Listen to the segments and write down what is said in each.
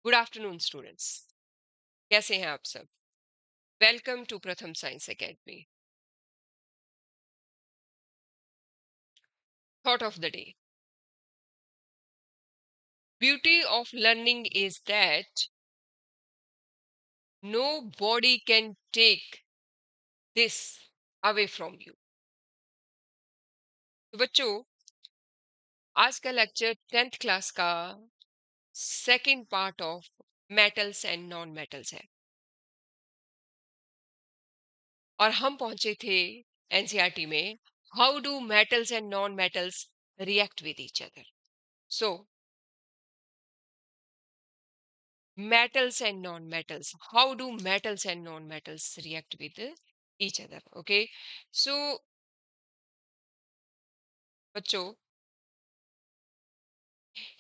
Good afternoon students. कैसे हैं आप सब? Welcome to Pratham science academy. Thought of the day. Beauty of learning is that nobody can take this away from you. तो बच्चों, आज का लेक्चर 10th क्लास का second part of metals and non metals है और हम पहुंचे थे एनसीईआरटी में how do metals and non metals react with each other. So metals and non-metals, how do metals and non-metals react with each other? Okay, so बच्चों,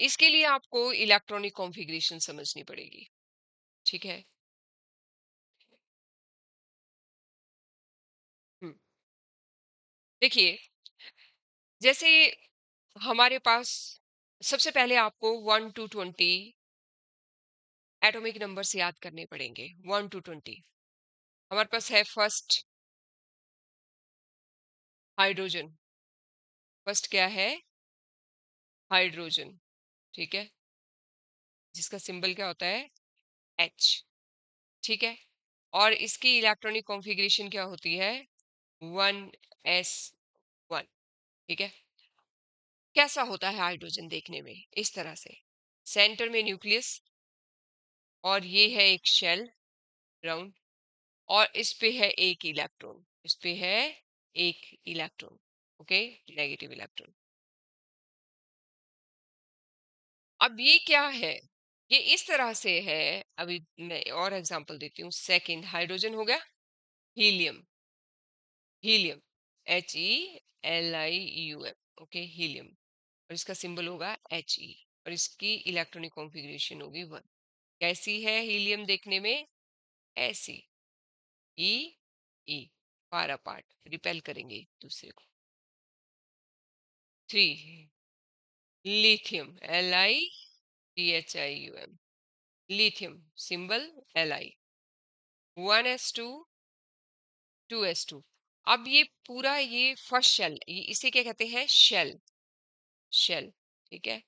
इसके लिए आपको इलेक्ट्रॉनिक कॉन्फ़िगरेशन समझनी पड़ेगी। ठीक है। हम्म, देखिए, जैसे हमारे पास सबसे पहले आपको 1 to 20 एटॉमिक नंबर्स याद करने पड़ेंगे। 1 to 20 हमारे पास है फर्स्ट हाइड्रोजन। फर्स्ट क्या है? हाइड्रोजन। ठीक है, जिसका सिंबल क्या होता है? एच। ठीक है, और इसकी इलेक्ट्रॉनिक कॉन्फ़िगरेशन क्या होती है? 1s1। ठीक है। कैसा होता है हाइड्रोजन देखने में? इस तरह से, सेंटर में न्यूक्लियस और ये है एक शेल राउंड, और इस पे है एक इलेक्ट्रॉन, इस पे है एक इलेक्ट्रॉन। Okay, negative electron. अब ये क्या है? ये इस तरह से है। अभी मैं और एग्जांपल देती हूँ। सेकंड हाइड्रोजन हो गया, helium. Helium, HELIUM। Okay, helium, और इसका सिंबल होगा He, और इसकी इलेक्ट्रॉनिक कॉन्फ़िगरेशन होगी 1। कैसी है हीलियम देखने में? ऐसी, ई ई, फार अपार्ट, रिपेल करेंगे एक दूसरे को। 3 lithium, LiTHIUM, lithium, symbol Li। 1s2, 2s2। अब ये पूरा, ये फर्स्ट शेल, ये इसे क्या कहते हैं? शेल। शेल। ठीक है,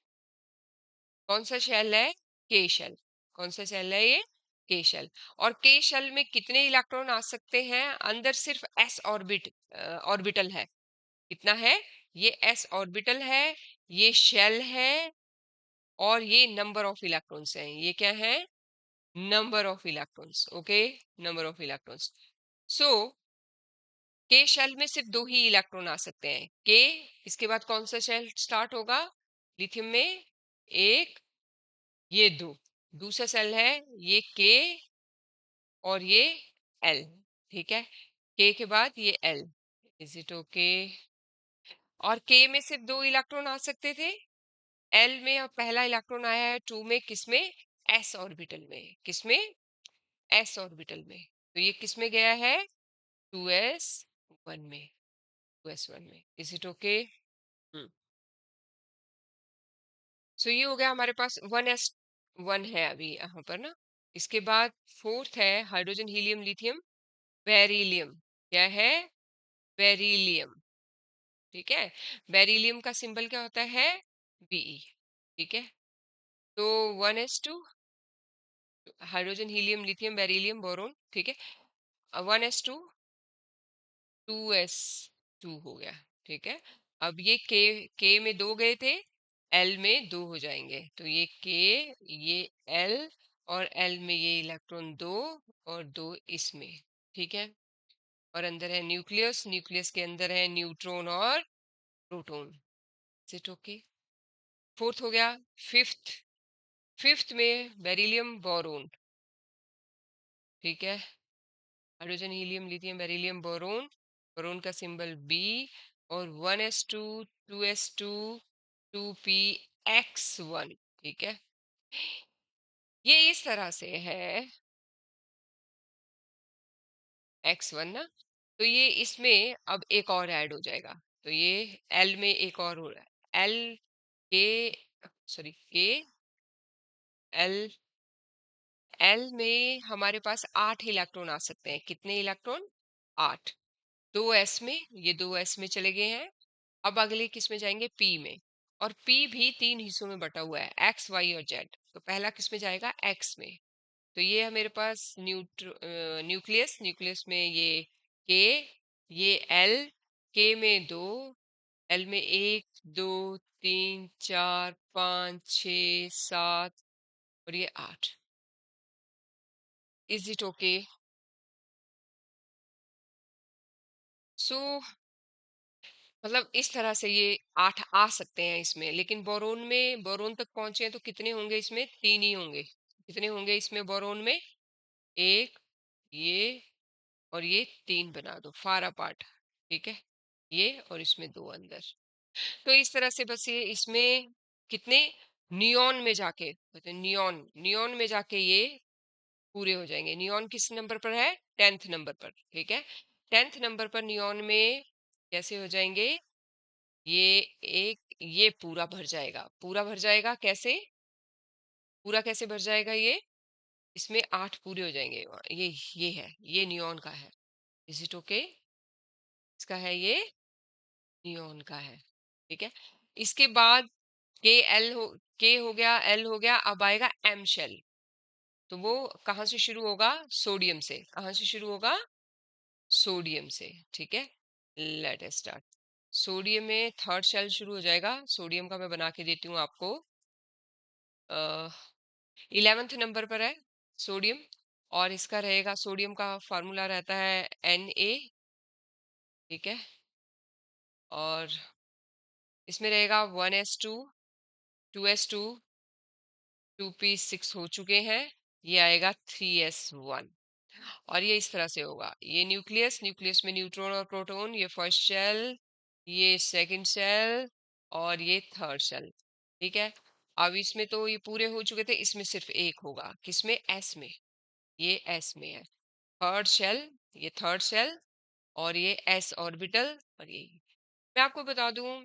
कौन सा शेल है? के शेल। कौन सा शेल है ये? के शेल। और के शेल में कितने इलेक्ट्रॉन आ सकते हैं? अंदर सिर्फ एस ऑर्बिटल है। कितना है? ये एस ऑर्बिटल है, ये शेल है, और ये नंबर ऑफ इलेक्ट्रॉन्स हैं। ये क्या है? Number of electrons. Okay, number of electrons. So K shell में सिर्फ 2 ही इलेक्ट्रॉन आ सकते हैं। के, इसके बाद कौन सा शेल स्टार्ट होगा? लिथियम में एक, ये 2। दूसरा सेल है ये के, और ये एल। ठीक है, के के बाद ये एल। Is it okay? और के में सिर्फ 2 इलेक्ट्रॉन आ सकते थे। एल में अब पहला इलेक्ट्रॉन आया है 2 में, किसमें? एस ऑर्बिटल में। किसमें? एस ऑर्बिटल में। तो ये किसमें गया है? 2s1 में। 2s1 में। Is it okay? सो ये हो गया हमारे पास 1s1 है अभी यहाँ पर ना। इसके बाद फोर्थ है हाइड्रोजन हीलियम लिथियम बेरिलियम। क्या है? बेरिलियम। ठीक है, बेरिलियम का सिंबल क्या होता है? Be। ठीक है, तो 1s2, hydrogen helium lithium beryllium boron. ठीक है, 1s2, 2s2 हो गया। ठीक है, अब ये के में 2 गए थे, एल में 2 हो जाएंगे। तो ये के, ये एल, और एल में ये इलेक्ट्रॉन 2, और 2 इसमें। ठीक है, और अंदर है न्यूक्लियस। न्यूक्लियस के अंदर है न्यूट्रॉन और proton. Is it okay? Fourth हो गया। फिफ्थ, फिफ्थ में बेरिलियम बोरोन। ठीक है, hydrogen helium lithium beryllium boron. Boron का सिंबल बी, और 1s2, 2s2, 2p, x1। ठीक है, ये इस तरह से है x1 ना। तो ये इसमें अब एक और ऐड हो जाएगा। तो ये एल में एक और हो रहा है, एल के, सॉरी, के एल एल में हमारे पास 8 इलेक्ट्रॉन आ सकते हैं। कितने इलेक्ट्रॉन? 8। 2s में, ये 2s में चले गए हैं। अब अगले किस में जाएंगे? पी में। और पी भी 3 हिस्सों में बटा हुआ है, एक्स, वाई और जेड। तो पहला किस में जाएगा? एक्स में। तो ये है मेरे पास न्यूक्लियस। न्यूक्लियस में ये के, ये एल, के में 2, एल में 1, 2, 3, 4, 5, 6, 7 और ये 8। Is it okay? सो मतलब इस तरह से ये 8 आ सकते हैं इसमें। लेकिन बोरोन में, बोरोन तक पहुंचे हैं तो कितने होंगे इसमें? 3 ही होंगे। कितने होंगे इसमें बोरोन में? एक, ये और ये 3 बना दो फार अपार्ट। ठीक है, ये और इसमें 2 अंदर। तो इस तरह से बस ये इसमें कितने नियॉन में जाके, कहते हैं नियॉन, नियॉन में जाके ये पूरे हो जाएंगे। नियॉन किस नंबर पर है? 10th नंबर पर। ठीक है, 10th नंबर पर नियॉन में कैसे हो जाएंगे? ये एक, ये पूरा भर जाएगा। पूरा भर जाएगा कैसे? पूरा कैसे भर जाएगा ये? इसमें 8 पूरे हो जाएंगे। ये है, ये नियॉन का है। Is it okay? इसका है, ये नियॉन का है। ठीक है, इसके बाद के एल हो, के हो गया, एल हो गया। अब आएगा एम शेल। तो वो कहाँ से शुरू होगा? सोडियम से। कहाँ से शुरू होगा? सोडियम से। ठीक है, लेट अस स्टार्ट। सोडियम में थर्ड शेल शुरू हो जाएगा। सोडियम का मैं बना के देती हूँ आपको। 11th नंबर पर है सोडियम। और इसका रहेगा, सोडियम का फार्मूला रहता है Na। ठीक है, और इसमें रहेगा 1s2, 2s2, 2p6 हो चुके हैं। ये आएगा 3s1। और ये इस तरह से होगा। ये न्यूक्लियस, न्यूक्लियस में न्यूट्रॉन और प्रोटॉन, ये फर्स्ट शेल, ये सेकंड शेल और ये थर्ड शेल। ठीक है, अब इसमें तो ये पूरे हो चुके थे, इसमें सिर्फ एक होगा। किसमें? एस में। ये एस में है थर्ड शेल, ये थर्ड शेल और ये एस ऑर्बिटल। और ये मैं आपको बता दूं,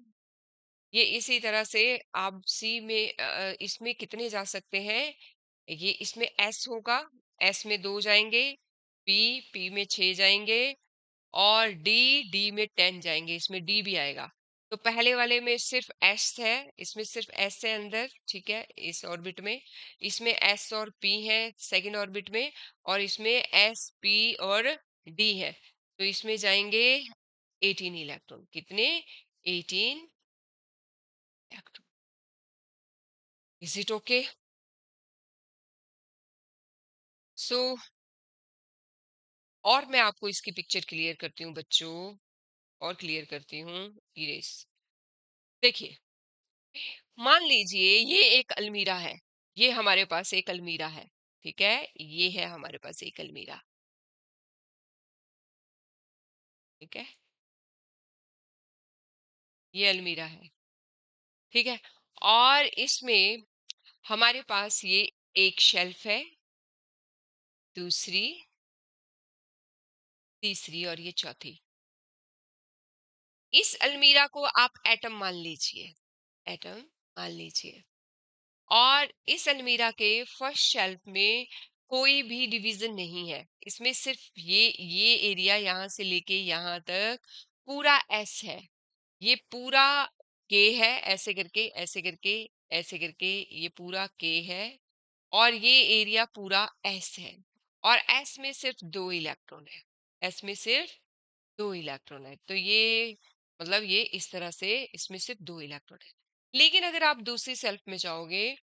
ये इसी तरह से आप सी में इसमें कितने जा सकते हैं? ये इसमें एस होगा, एस में 2 जाएंगे, पी, पी में 6 जाएंगे और डी, डी में 10 जाएंगे। इसमें डी भी आएगा। तो पहले वाले में सिर्फ एस है, इसमें सिर्फ एस है अंदर। ठीक है, इस ऑर्बिट में। इसमें एस और पी है सेकंड ऑर्बिट में, और इसमें एस, पी और डी है। तो इसमें जाएंगे 18 इलेक्ट्रॉन। कितने? 18 electron. Is it okay? So और मैं आपको इसकी पिक्चर क्लियर करती हूँ बच्चों, और क्लियर करती हूँ। इरेज, देखिए, मान लीजिए ये एक अलमीरा है। ये हमारे पास एक अलमीरा है। ठीक है, ये है हमारे पास एक अलमीरा। ठीक है, ये अलमीरा है। ठीक है, और इसमें हमारे पास ये एक शेल्फ है, दूसरी, तीसरी और ये चौथी। इस अलमीरा को आप एटम मान लीजिए, एटम मान लीजिए। और इस अलमीरा के फर्स्ट शेल्फ में कोई भी डिवीजन नहीं है। इसमें सिर्फ ये एरिया यहाँ से लेके यहाँ तक पूरा एस है। ये पूरा के है, ऐसे करके ऐसे करके ऐसे करके ये पूरा के है। और ये एरिया पूरा एस है। और एस में सिर्फ 2 इलेक्ट्रॉन है। एस में सिर्फ 2 इलेक्ट्रॉन है। तो ये मतलब ये इस तरह से इसमें सिर्फ 2 इलेक्ट्रॉन है। लेकिन अगर आप दूसरी सेल्फ में जाओगे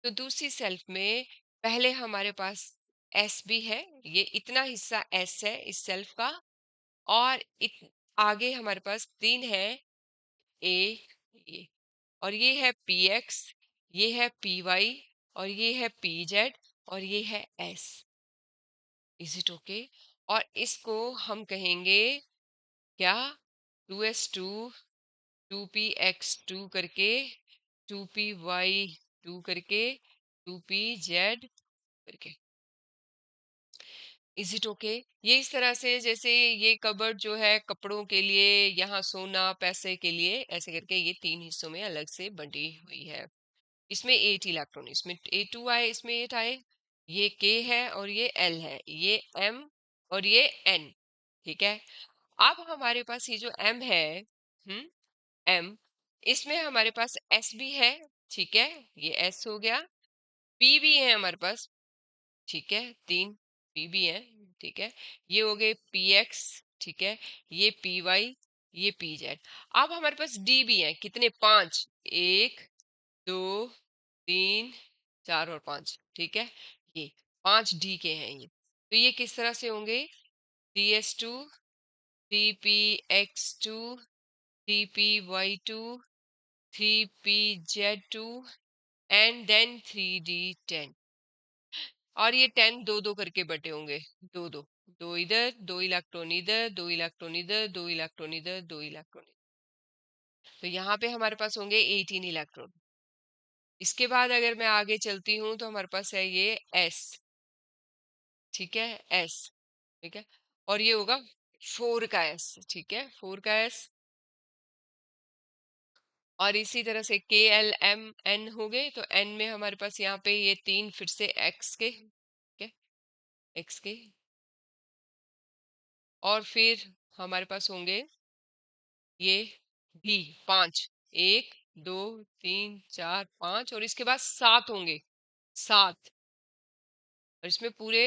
तो दूसरी सेल्फ में पहले हमारे पास एस भी है। ये इतना हिस्सा एस है इस सेल्फ का। और आगे हमारे पास 3 है, ए, ये, और ये है पी एक्स, ये है पी वाई और ये है पी जेड और ये है एस। Is it okay? और इसको हम कहेंगे क्या? 2s2, 2p(x)2 करके, 2p(y)2 करके, 2p(z) करके। Is it okay? ये इस तरह से, जैसे ये कबर्ड जो है कपड़ों के लिए, यहाँ सोना पैसे के लिए, ऐसे करके ये 3 हिस्सों में अलग से बंटी हुई है। इसमें 8 इलेक्ट्रॉन, इसमें 2 आए, इसमें 8 आए। ये K है और ये L है, ये M और ये N, ठीक है। अब हमारे पास ये जो M है, हम्म, M, इसमें हमारे पास S भी है, ठीक है, ये S हो गया, P भी है हमारे पास, ठीक है, 3 P भी है, ठीक है, ये हो गए PX, ठीक है, ये PY, ये PZ। अब हमारे पास D भी है, कितने, 5, 1 2 3 4 और 5, ठीक है, ये 5 D के हैं ये। तो ये किस तरह से होंगे, 3s2, 3px2, 3py2, 3pz2 and then 3d10। और ये 10 दो दो करके बटे होंगे, दो दो, दो इधर, दो इलेक्ट्रॉन इधर, दो इलेक्ट्रॉन इधर, दो इलेक्ट्रॉन इधर, दो इलेक्ट्रॉन इधर। तो यहाँ पे हमारे पास होंगे 18 इलेक्ट्रॉन। इसके बाद अगर मैं आगे चलती हूँ तो हमारे पास है ये S, ठीक है, S, ठीक है, और ये होगा 4 का S, ठीक है, 4 का S। और इसी तरह से K L M N हो गए, तो N में हमारे पास यहाँ पे ये 3 फिर से X के, ठीक है, X के, और फिर हमारे पास होंगे ये भी 5, 1 2 3 4 5, और इसके बाद 7 होंगे, 7, और इसमें पूरे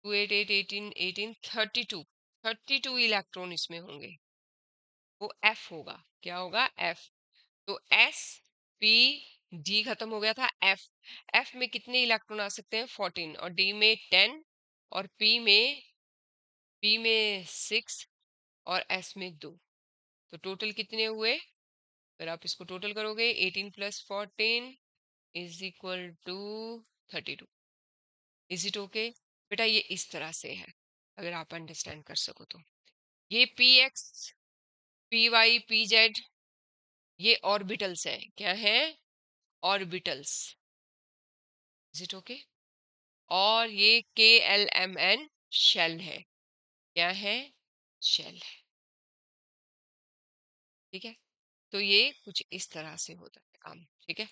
2 8 8 18 18 32 इलेक्ट्रॉन इसमें होंगे। वो F होगा, क्या होगा, F। तो S P D खत्म हो गया था, F में कितने इलेक्ट्रॉन आ सकते हैं, 14, और D में 10, और P में 6, और S में 2। तो टोटल कितने हुए, अगर आप इसको टोटल करोगे, 18 + 14 is equal to 32। Is it okay बेटा, ये इस तरह से है, अगर आप अंडरस्टैंड कर सको तो। ये PX PY PZ ये ऑर्बिटल्स है, क्या है, ऑर्बिटल्स। Is it okay. और ये KLMN शेल है, क्या है, शेल है, ठीक है। तो ये कुछ इस तरह से होता है काम, ठीक है।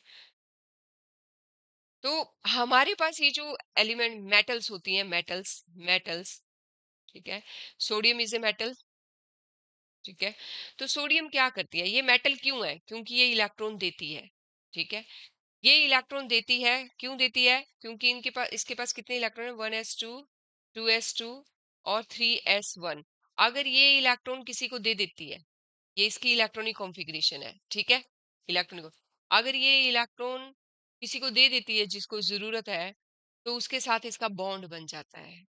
तो हमारे पास ये जो एलिमेंट मेटल्स होती हैं, मेटल्स, ठीक है, सोडियम इज ए मेटल, ठीक है। तो सोडियम क्या करती है, ये मेटल क्यों है, क्योंकि ये इलेक्ट्रॉन देती है, ठीक है। ये इलेक्ट्रॉन देती है, क्यों देती है, क्योंकि इसके पास कितने इलेक्ट्रॉन है, 1s2, 2s2 और 3s1। अगर ये इलेक्ट्रॉन किसी को दे देती है, ये इसकी इलेक्ट्रॉनिक कॉन्फ़िगरेशन है, ठीक है, इलेक्ट्रॉनिक, अगर ये इलेक्ट्रॉन किसी को दे देती है जिसको जरूरत है, तो उसके साथ इसका बॉन्ड बन जाता है,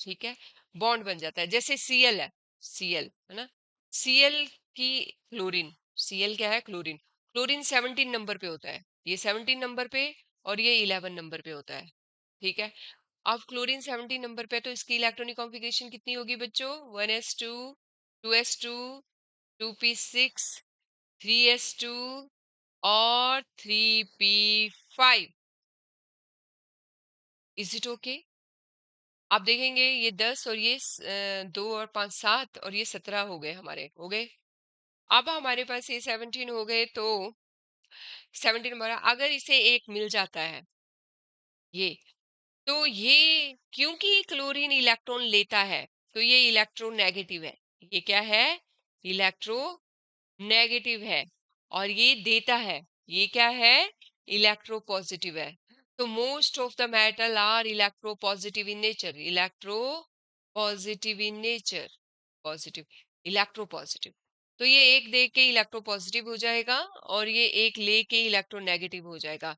ठीक है, बॉन्ड बन जाता है। जैसे Cl है, Cl है ना, Cl की क्लोरीन, Cl क्या है, क्लोरीन, क्लोरीन 17 नंबर पे होता है, ये 17 नंबर पे और ये 11 नंबर पे होता है, ठीक है। अब क्लोरीन 17 नंबर पे, तो इसकी इलेक्ट्रॉनिक कॉन्फ़िगरेशन कितनी होगी बच्चों, 1s2, 2s2, 2p6, 3s2 और 3p5। Is it okay. आप देखेंगे ये 10 और ये 2 और 5 7 और ये 17 हो गए, हमारे हो गए। अब हमारे पास ये 17 हो गए, तो 17 हमारा, अगर इसे एक मिल जाता है ये, तो ये क्योंकि क्लोरीन इलेक्ट्रॉन लेता है, तो ये इलेक्ट्रो नेगेटिव है, ये क्या है, इलेक्ट्रो नेगेटिव है। और ये देता है, ये क्या है, इलेक्ट्रो पॉजिटिव है। तो most of the metal are electropositive in nature, electropositive in nature, positive, electropositive. तो ये एक दे के इलेक्ट्रो पॉजिटिव हो जाएगा और ये एक ले के इलेक्ट्रो नेगेटिव हो जाएगा।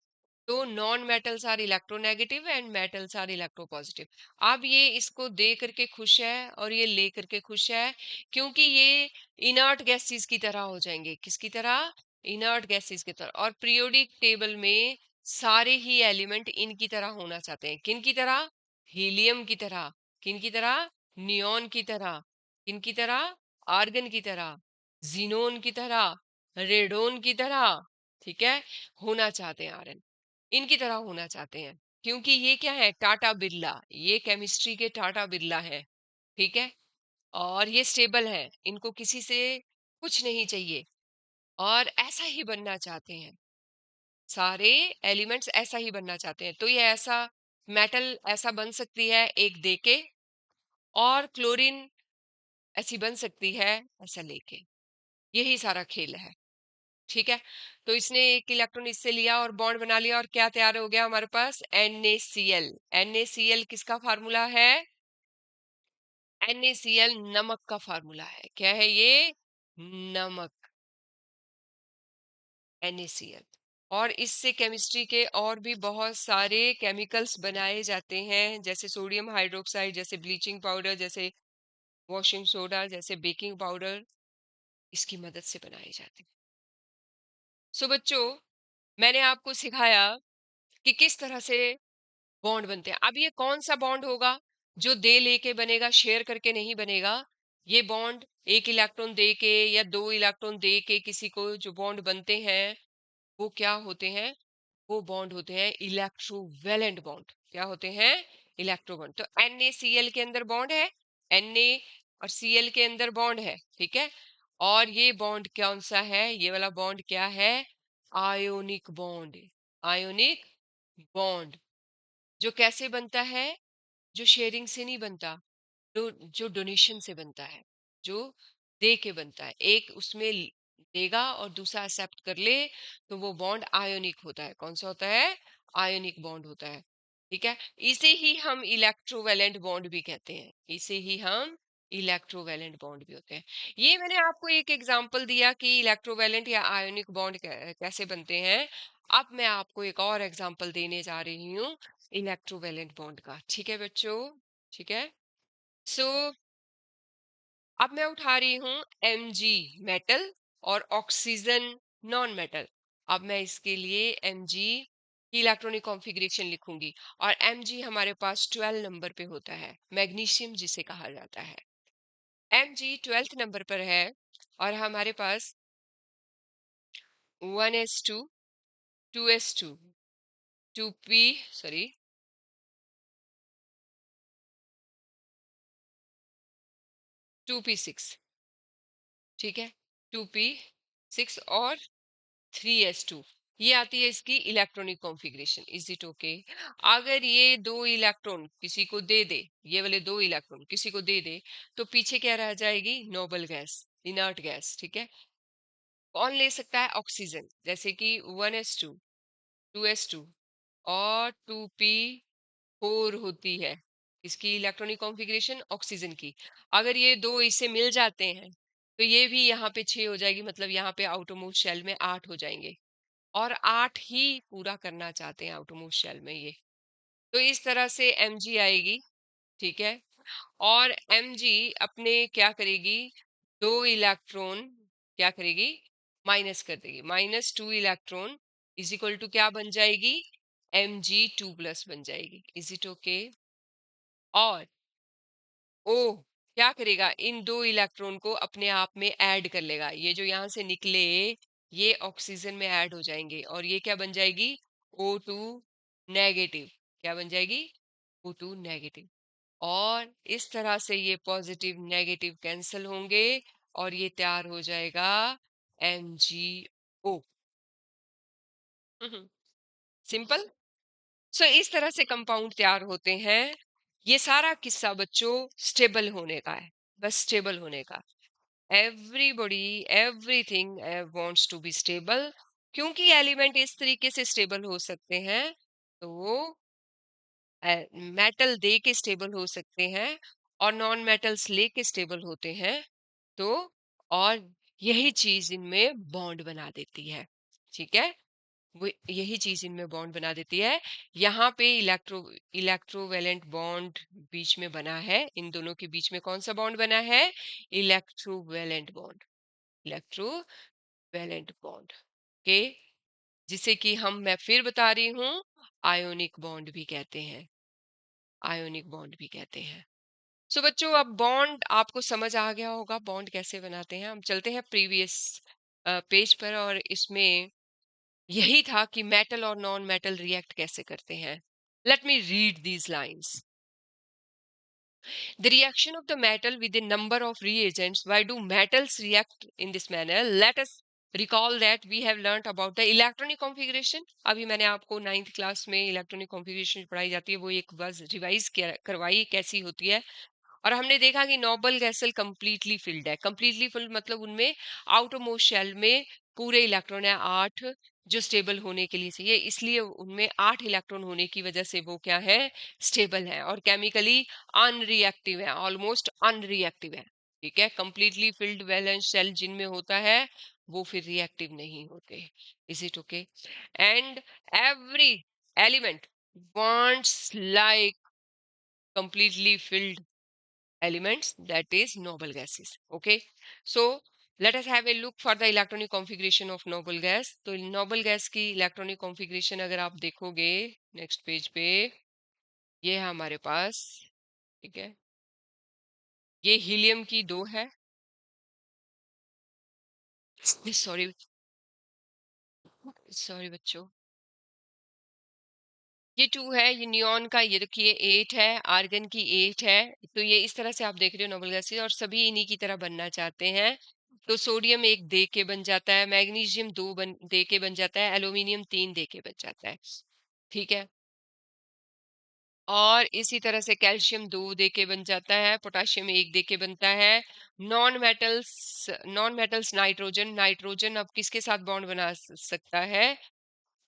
तो non metals are electronegative and metals are electropositive. अब ये इसको दे करके खुश है और ये ले करके खुश है, क्योंकि ये इनर्ट गैसेस की तरह हो जाएंगे, किसकी तरह, इनर्ट गैसेस की तरह। और पीरियोडिक टेबल में सारे ही एलिमेंट इनकी तरह होना चाहते हैं, किन की तरह, हीलियम की तरह, किन की तरह, नियॉन की तरह, किन की तरह, आर्गन की तरह, जीनोन की तरह, रेडोन की तरह, ठीक है, होना चाहते हैं आर्यन, इनकी तरह होना चाहते हैं। क्योंकि ये क्या है, टाटा बिरला, ये केमिस्ट्री के टाटा बिरला है, ठीक है। और ये स्टेबल है, इनको किसी से कुछ नहीं चाहिए, और ऐसा ही बनना चाहते हैं, सारे एलिमेंट्स ऐसा ही बनना चाहते हैं। तो ये ऐसा मेटल ऐसा बन सकती है एक दे के, और क्लोरीन ऐसी बन सकती है ऐसा लेके। यही सारा खेल है, ठीक है। तो इसने एक इलेक्ट्रॉन इससे लिया और बॉन्ड बना लिया, और क्या तैयार हो गया हमारे पास? NaCl। NaCl किसका फार्मूला है? NaCl नमक का फार्मूला है। क्या है ये? नमक, NaCl। और इससे केमिस्ट्री के और भी बहुत सारे केमिकल्स बनाए जाते हैं, जैसे सोडियम हाइड्रोक्साइड, जैसे ब्लीचिंग पाउडर, जैसे वॉशिंग सोडा, जैसे बेकिंग पाउडर, इसकी मदद से बनाए जाते हैं। सो बच्चों, मैंने आपको सिखाया कि किस तरह से बॉन्ड बनते हैं। अब ये कौन सा बॉन्ड होगा जो दे लेके बनेगा, शेयर करके नहीं बनेगा? ये बॉन्ड एक इलेक्ट्रॉन दे के या दो इलेक्ट्रॉन दे के किसी को जो बॉन्ड बनते हैं, वो क्या होते हैं? वो बॉन्ड होते हैं इलेक्ट्रोवैलेंट बॉन्ड। क्या होते हैं? Electro bond. तो NaCl के अंदर बॉन्ड है, Na और Cl के अंदर बॉन्ड है, ठीक है। और ये बॉन्ड कौन सा है? ये वाला बॉन्ड क्या है? Ionic bond. आयोनिक बॉन्ड जो कैसे बनता है? जो शेयरिंग से नहीं बनता, जो डोनेशन से बनता है, जो दे के बनता है। एक उसमें देगा और दूसरा एक्सेप्ट कर ले, तो वो बॉन्ड आयोनिक होता है। कौन सा होता है? आयोनिक बॉन्ड होता है, ठीक है। इसे ही हम इलेक्ट्रोवैलेंट बॉन्ड भी कहते हैं। इसे ही हम इलेक्ट्रोवैलेंट बॉन्ड भी होते हैं। ये मैंने आपको एक एग्जांपल दिया कि इलेक्ट्रोवैलेंट या आयोनिक बॉन्ड कैसे बनते हैं। अब मैं आपको एक और एग्जांपल देने जा रही हूँ इलेक्ट्रोवैलेंट बॉन्ड का, ठीक है बच्चों? ठीक है। सो अब मैं उठा रही हूँ Mg मेटल और ऑक्सीजन नॉन मेटल। अब मैं इसके लिए Mg की इलेक्ट्रॉनिक कॉन्फ़िगरेशन लिखूंगी, और Mg हमारे पास 12 नंबर पे होता है, मैग्नीशियम जिसे कहा जाता है। Mg 12th नंबर पर है, और हमारे पास 1s2, 2s2, 2p, sorry, 2p6, ठीक है, 2p6 और 3s2। ये आती है इसकी electronic configuration. Is it okay? अगर ये दो इलेक्ट्रॉन किसी को दे दे, ये वाले दो इलेक्ट्रॉन किसी को दे दे, तो पीछे क्या रह जाएगी? नोबल गैस, इनर्ट गैस, ठीक है। कौन ले सकता है? ऑक्सीजन। जैसे कि 1s2, 2s2 और 2p4 होती है इसकी इलेक्ट्रॉनिक कॉन्फ़िगरेशन ऑक्सीजन की। अगर ये दो इससे मिल जाते हैं, तो ये भी यहाँ पे 6 हो जाएगी, मतलब यहाँ पे आउटरमोस्ट शेल में 8 हो जाएंगे, और 8 ही पूरा करना चाहते हैं आउटरमोस्ट शेल में ये। तो इस तरह से Mg आएगी, ठीक है। और Mg अपने क्या करेगी? दो इलेक्ट्रॉन क्या करेगी? माइनस कर देगी। -2 इलेक्ट्रॉन इज इक्वल टू क्या बन जाएगी? Mg2+ बन जाएगी। Is it okay? और O क्या करेगा? इन दो इलेक्ट्रॉन को अपने आप में ऐड कर लेगा। ये जो यहाँ से निकले, ये ऑक्सीजन में ऐड हो जाएंगे, और ये क्या बन जाएगी? O2 negative. क्या बन जाएगी? O2 negative. और इस तरह से ये पॉजिटिव नेगेटिव कैंसिल होंगे, और ये तैयार हो जाएगा MgO। सिंपल। सो इस तरह से कंपाउंड तैयार होते हैं। ये सारा किस्सा बच्चों स्टेबल होने का है, बस स्टेबल होने का। Everybody, everything wants to be stable. क्योंकि एलिमेंट इस तरीके से स्टेबल हो सकते हैं, तो वो मेटल दे के स्टेबल हो सकते हैं, और नॉन मेटल्स लेके स्टेबल होते हैं। तो और यही चीज इनमें बॉन्ड बना देती है, ठीक है। वो यही चीज इनमें बॉन्ड बना देती है। यहाँ पे इलेक्ट्रोवेलेंट बॉन्ड बीच में बना है। इन दोनों के बीच में कौन सा बॉन्ड बना है? Electrovalent bond. इलेक्ट्रोवेलेंट बॉन्ड के, जिसे कि मैं फिर बता रही हूँ, आयोनिक बॉन्ड भी कहते हैं। आयोनिक बॉन्ड भी कहते हैं। सो बच्चों, अब बॉन्ड आपको समझ आ गया होगा बॉन्ड कैसे बनाते हैं। हम चलते हैं प्रीवियस पेज पर, और इसमें यही था कि मेटल और नॉन मेटल रिएक्ट कैसे करते हैं। Let me read these lines. The reaction of the metal with a number of reagents. Why do metals react in this manner? Let us recall that we have learned about the electronic configuration. अभी मैंने आपको 9th class में electronic configuration पढ़ाई जाती है, वो एक बस रिवाइज करवाई कैसी होती है। और हमने देखा कि noble gas shell completely filled है। कंप्लीटली फिल्ड मतलब उनमें आउटर मोस्ट शेल में पूरे इलेक्ट्रॉन है 8, जो स्टेबल होने के लिए चाहिए, इसलिए उनमें 8 इलेक्ट्रॉन होने की वजह से वो क्या है, स्टेबल है और केमिकली अनरिएक्टिव है, ऑलमोस्ट अनरिएक्टिव है। ठीक है, कंप्लीटली फिल्ड वैलेंस शेल जिनमें होता है वो फिर रिएक्टिव नहीं होते। Is it okay? And every element wants like completely filled elements, that is noble gases. Okay, so let us have a look for the electronic configuration of noble gas. तो noble gas की electronic configuration अगर आप देखोगे next page पे, ये है हमारे पास। ठीक है, ये हीलियम की 2 है, सॉरी सॉरी बच्चों, ये 2 है, ये नियॉन का ये देखिए 8 है, आर्गन की 8 है। तो ये इस तरह से आप देख रहे हो नोबल गैसेस, और सभी इन्हीं की तरह बनना चाहते हैं। तो सोडियम 1 दे के बन जाता है, मैग्नीशियम 2 दे के बन जाता है, एल्यूमिनियम 3 दे के बन जाता है। ठीक है, और इसी तरह से कैल्शियम 2 दे के बन जाता है, पोटाशियम 1 दे के बनता है। नॉन मेटल्स नाइट्रोजन, नाइट्रोजन अब किसके साथ बॉन्ड बना सकता है?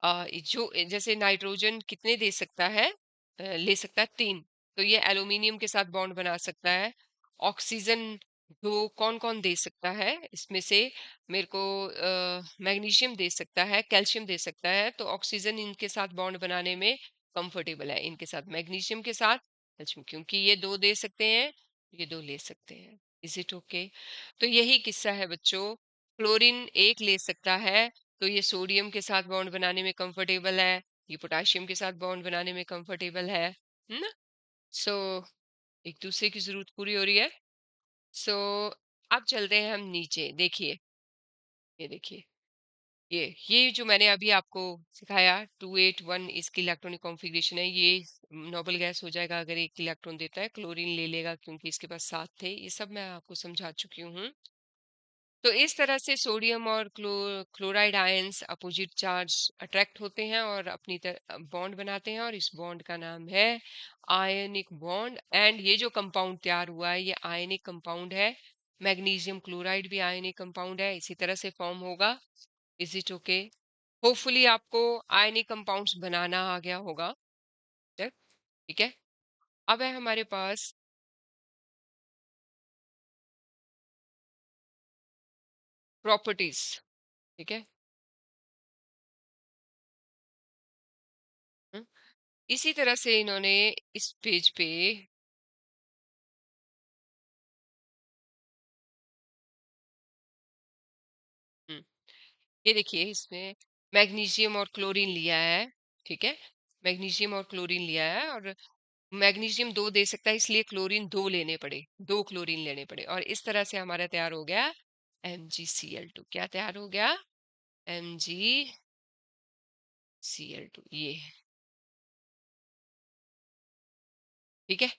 जो जैसे नाइट्रोजन कितने दे सकता है, ले सकता है 3, तो ये एल्यूमिनियम के साथ बॉन्ड बना सकता है। ऑक्सीजन दो कौन कौन दे सकता है इसमें से? मेरे को मैग्नीशियम दे सकता है, कैल्शियम दे सकता है, तो ऑक्सीजन इनके साथ बॉन्ड बनाने में कंफर्टेबल है, इनके साथ मैग्नीशियम के साथ कैल्शियम, क्योंकि ये 2 दे सकते हैं, ये 2 ले सकते हैं। Is it okay? तो यही किस्सा है बच्चों। क्लोरीन 1 ले सकता है, तो ये सोडियम के साथ बॉन्ड बनाने में कंफर्टेबल है, ये पोटाशियम के साथ बॉन्ड बनाने में कंफर्टेबल है ना? सो एक दूसरे की जरूरत पूरी हो रही है। सो अब चलते हैं हम नीचे, देखिए ये देखिए, ये जो मैंने अभी आपको सिखाया 281 इसकी इलेक्ट्रॉनिक कॉन्फ़िगरेशन है। ये नोबल गैस हो जाएगा अगर 1 इलेक्ट्रॉन देता है, क्लोरीन ले लेगा क्योंकि इसके पास 7 थे। ये सब मैं आपको समझा चुकी हूँ। तो इस तरह से सोडियम और chloride ions opposite charge attract होते हैं और अपनी बॉन्ड बनाते हैं, और इस बॉन्ड का नाम है आयनिक बॉन्ड। एंड ये जो कंपाउंड तैयार हुआ है ये आयनिक कंपाउंड है। मैग्नीशियम क्लोराइड भी आयनिक कंपाउंड है, इसी तरह से फॉर्म होगा। Is it okay? होपफुली आपको आयनिक कंपाउंड्स बनाना आ गया होगा। ठीक है, अब है हमारे पास प्रॉपर्टीज। ठीक है, हम्म, इसी तरह से इन्होंने इस पेज पे, हम्म, ये देखिए इसमें मैग्नीशियम और क्लोरीन लिया है। ठीक है, मैग्नीशियम और क्लोरीन लिया है, और मैग्नीशियम 2 दे सकता है, इसलिए क्लोरीन 2 लेने पड़े, 2 क्लोरीन लेने पड़े, और इस तरह से हमारा तैयार हो गया MgCl2। क्या तैयार हो गया? MgCl2, ये। ठीक है,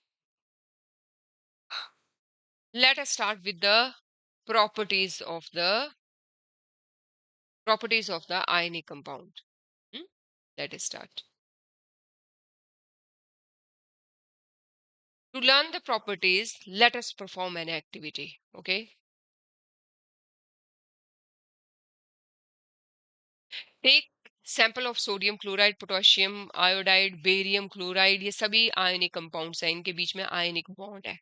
let us start with the properties of the ionic compound. Hmm? Let us start. To learn the properties, let us perform an activity. Okay, take sample of sodium chloride, potassium iodide, barium chloride, ये सभी ionic compounds हैं, इनके बीच में ionic bond है।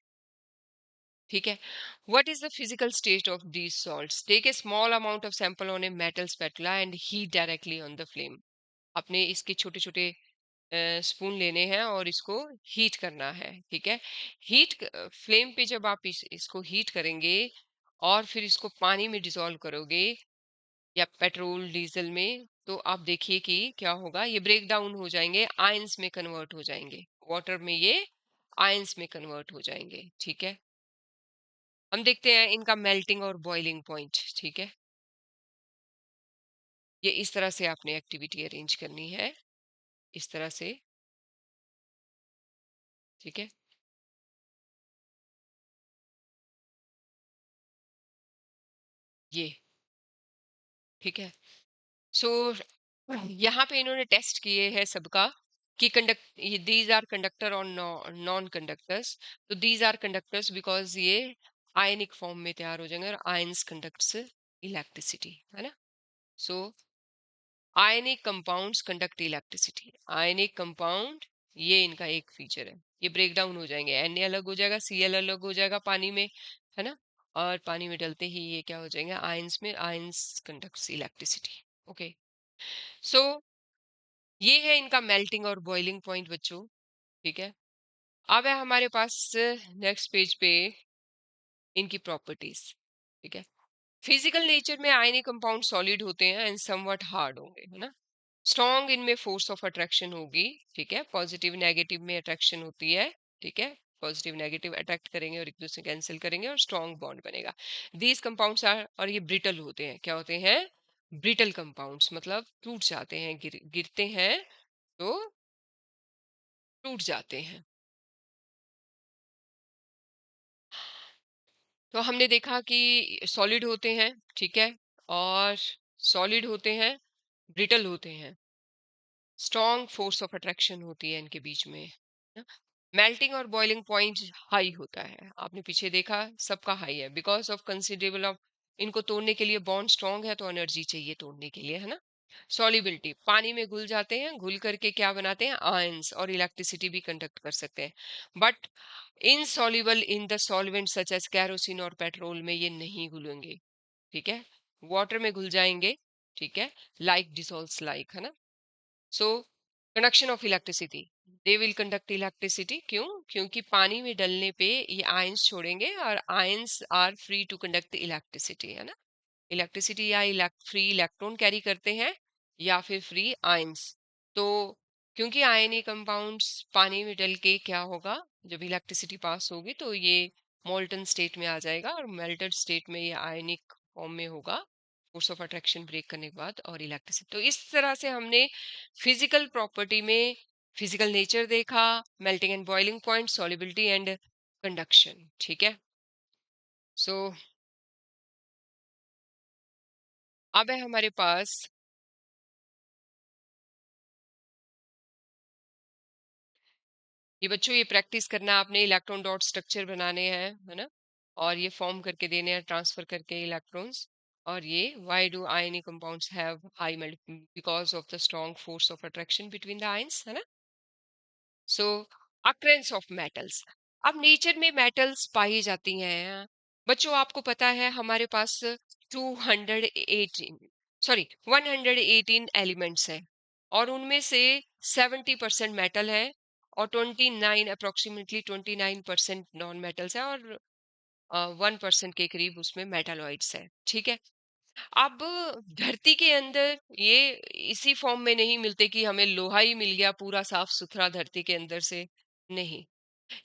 ठीक है, what is the physical state of these salts? Take a small amount of sample on a metal spatula and heat directly on the flame. अपने इसके छोटे छोटे स्पून लेने हैं और इसको हीट करना है। ठीक है, हीट फ्लेम पे जब आप इसको हीट करेंगे और फिर इसको पानी में डिसॉल्व करोगे या पेट्रोल डीजल में, तो आप देखिए कि क्या होगा, ये ब्रेक डाउन हो जाएंगे, आयंस में कन्वर्ट हो जाएंगे, वाटर में ये आयंस में कन्वर्ट हो जाएंगे। ठीक है, हम देखते हैं इनका मेल्टिंग और बॉइलिंग पॉइंट। ठीक है, ये इस तरह से आपने एक्टिविटी अरेंज करनी है, इस तरह से। ठीक है, ये ठीक है। सो यहाँ पे इन्होंने टेस्ट किए हैं सबका कि कंडक्ट दीज आर कंडक्टर और नॉन कंडक्टर्स। तो दीज आर कंडक्टर्स बिकॉज ये आयनिक फॉर्म में तैयार हो जाएंगे और आयंस कंडक्ट्स इलेक्ट्रिसिटी, है ना। So ionic compounds conduct electricity. Ionic compound ये इनका एक फीचर है। ये ब्रेक डाउन हो जाएंगे, Na अलग हो जाएगा, Cl अलग हो जाएगा पानी में, है ना। और पानी में डलते ही ये क्या हो जाएंगे, आयंस में, आयंस कंडक्ट्स इलेक्ट्रिसिटी। ओके। सो ये है इनका मेल्टिंग और बॉइलिंग पॉइंट बच्चों। ठीक है। अब है हमारे पास नेक्स्ट पेज पे इनकी प्रॉपर्टीज। ठीक है। फिजिकल नेचर में आयनिक कंपाउंड सॉलिड होते हैं एंड समवट हार्ड होंगे, है ना। स्ट्रॉन्ग इनमें फोर्स ऑफ अट्रैक्शन होगी। ठीक है। पॉजिटिव नेगेटिव में अट्रैक्शन होती है। ठीक है। पॉजिटिव नेगेटिव अट्रैक्ट करेंगे और एक दूसरे कैंसिल करेंगे और स्ट्रॉन्ग बॉन्ड बनेगा। दीज कंपाउंड्स आर, और ये ब्रिटल होते हैं। क्या होते हैं, ब्रिटल कंपाउंड्स, मतलब टूट जाते हैं, गिरते हैं तो टूट जाते हैं। तो हमने देखा कि सॉलिड होते हैं, ठीक है, और सॉलिड होते हैं, ब्रिटल होते हैं, स्ट्रॉन्ग फोर्स ऑफ अट्रैक्शन होती है इनके बीच में, मेल्टिंग और बॉइलिंग पॉइंट हाई होता है। आपने पीछे देखा सबका हाई है बिकॉज ऑफ कंसिडरेबल ऑफ, इनको तोड़ने के लिए बॉन्ड स्ट्रॉन्ग है तो एनर्जी चाहिए तोड़ने के लिए, है ना। सॉलिबिलिटी, पानी में घुल जाते हैं, घुल करके क्या बनाते हैं, आयंस, और इलेक्ट्रिसिटी भी कंडक्ट कर सकते हैं। But insoluble in the solvent such as kerosene और पेट्रोल में ये नहीं घुलेंगे। ठीक है। वाटर में घुल जाएंगे। ठीक है। लाइक डिसॉल्व्स लाइक, है ना। So conduction of electricity, they will conduct electricity. क्यों, क्योंकि पानी में डलने पे ये आयंस छोड़ेंगे और ions are free to conduct electricity, है ना। इलेक्ट्रिसिटी या फ्री इलेक्ट्रॉन कैरी करते हैं या फिर फ्री आयंस। तो क्योंकि आयनी कंपाउंड्स पानी में डल के क्या होगा, जब इलेक्ट्रिसिटी पास होगी तो ये मोल्टन स्टेट में आ जाएगा और मेल्टेड स्टेट में ये आयनिक फॉर्म में होगा, फोर्स ऑफ अट्रैक्शन ब्रेक करने के बाद, और इलेक्ट्रिसिटी। तो इस तरह से हमने फिजिकल प्रॉपर्टी में फिजिकल नेचर देखा, melting and boiling point, solubility and conduction. ठीक है। सो अब है हमारे पास, ये बच्चों ये प्रैक्टिस करना है आपने, इलेक्ट्रॉन डॉट स्ट्रक्चर बनाने हैं, है ना, और ये फॉर्म करके देने हैं, ट्रांसफर करके इलेक्ट्रॉन्स। और ये why do ionic compounds have high melt, because of the strong force of attraction between the ions, है ना। सो अक्रेंस ऑफ मेटल्स, अब नेचर में मेटल्स पाई जाती हैं बच्चों। आपको पता है हमारे पास 218, सॉरी 118 एलिमेंट्स हैं और उनमें से 70% मेटल है और 29 अप्रोक्सीमेटली 29% नॉन मेटल्स है और 1% के करीब उसमें मेटालॉइड्स है। ठीक है। अब धरती के अंदर ये इसी फॉर्म में नहीं मिलते कि हमें लोहा ही मिल गया पूरा साफ सुथरा धरती के अंदर से, नहीं,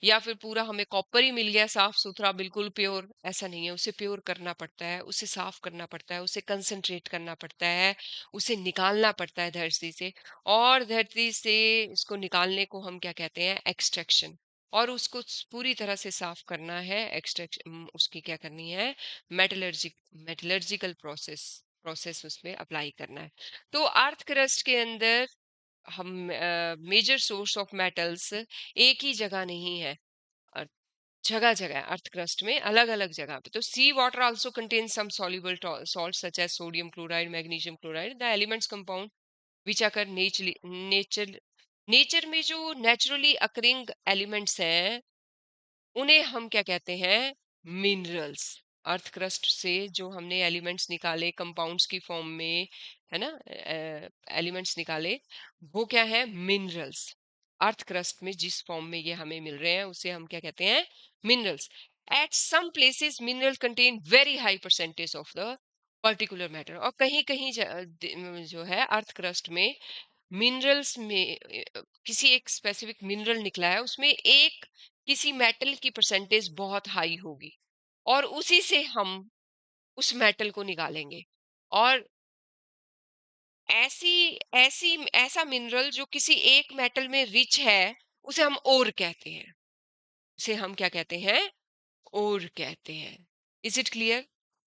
या फिर पूरा हमें कॉपर ही मिल गया साफ सुथरा बिल्कुल प्योर, ऐसा नहीं है। उसे प्योर करना पड़ता है, उसे साफ करना पड़ता है, उसे कंसंट्रेट करना पड़ता है, उसे निकालना पड़ता है धरती से। और धरती से इसको निकालने को हम क्या कहते हैं, एक्सट्रैक्शन। और उसको पूरी तरह से साफ करना है, एक्सट्रैक्शन उसकी क्या करनी है, मेटलर्जिकल प्रोसेस, उसमें अप्लाई करना है। तो अर्थ क्रस्ट के अंदर हम मेजर सोर्स ऑफ मेटल्स एक ही जगह नहीं है, जगह जगह अर्थ क्रस्ट में अलग अलग जगह पे। तो sea water also contain some soluble salt such as sodium chloride, magnesium chloride, the elements compound which आकर नेचर नेचर में जो नेचुरली अकरिंग एलिमेंट्स हैं उन्हें हम क्या कहते हैं, मिनरल्स। अर्थ क्रस्ट से जो हमने एलिमेंट्स निकाले कंपाउंड्स की फॉर्म में, है ना, एलिमेंट्स निकाले, वो क्या है, मिनरल्स। अर्थ क्रस्ट में जिस फॉर्म में ये हमें मिल रहे हैं उसे हम क्या कहते हैं, minerals. At some places mineral contain very high percentage of the particular matter, और कहीं कहीं जो है अर्थ क्रस्ट में मिनरल्स में किसी एक स्पेसिफिक मिनरल निकला है उसमें एक किसी मेटल की परसेंटेज बहुत हाई होगी और उसी से हम उस मेटल को निकालेंगे। और ऐसी ऐसी ऐसा मिनरल जो किसी एक मेटल में रिच है उसे हम ओर कहते हैं, उसे हम क्या कहते हैं, ओर कहते हैं। Is it clear.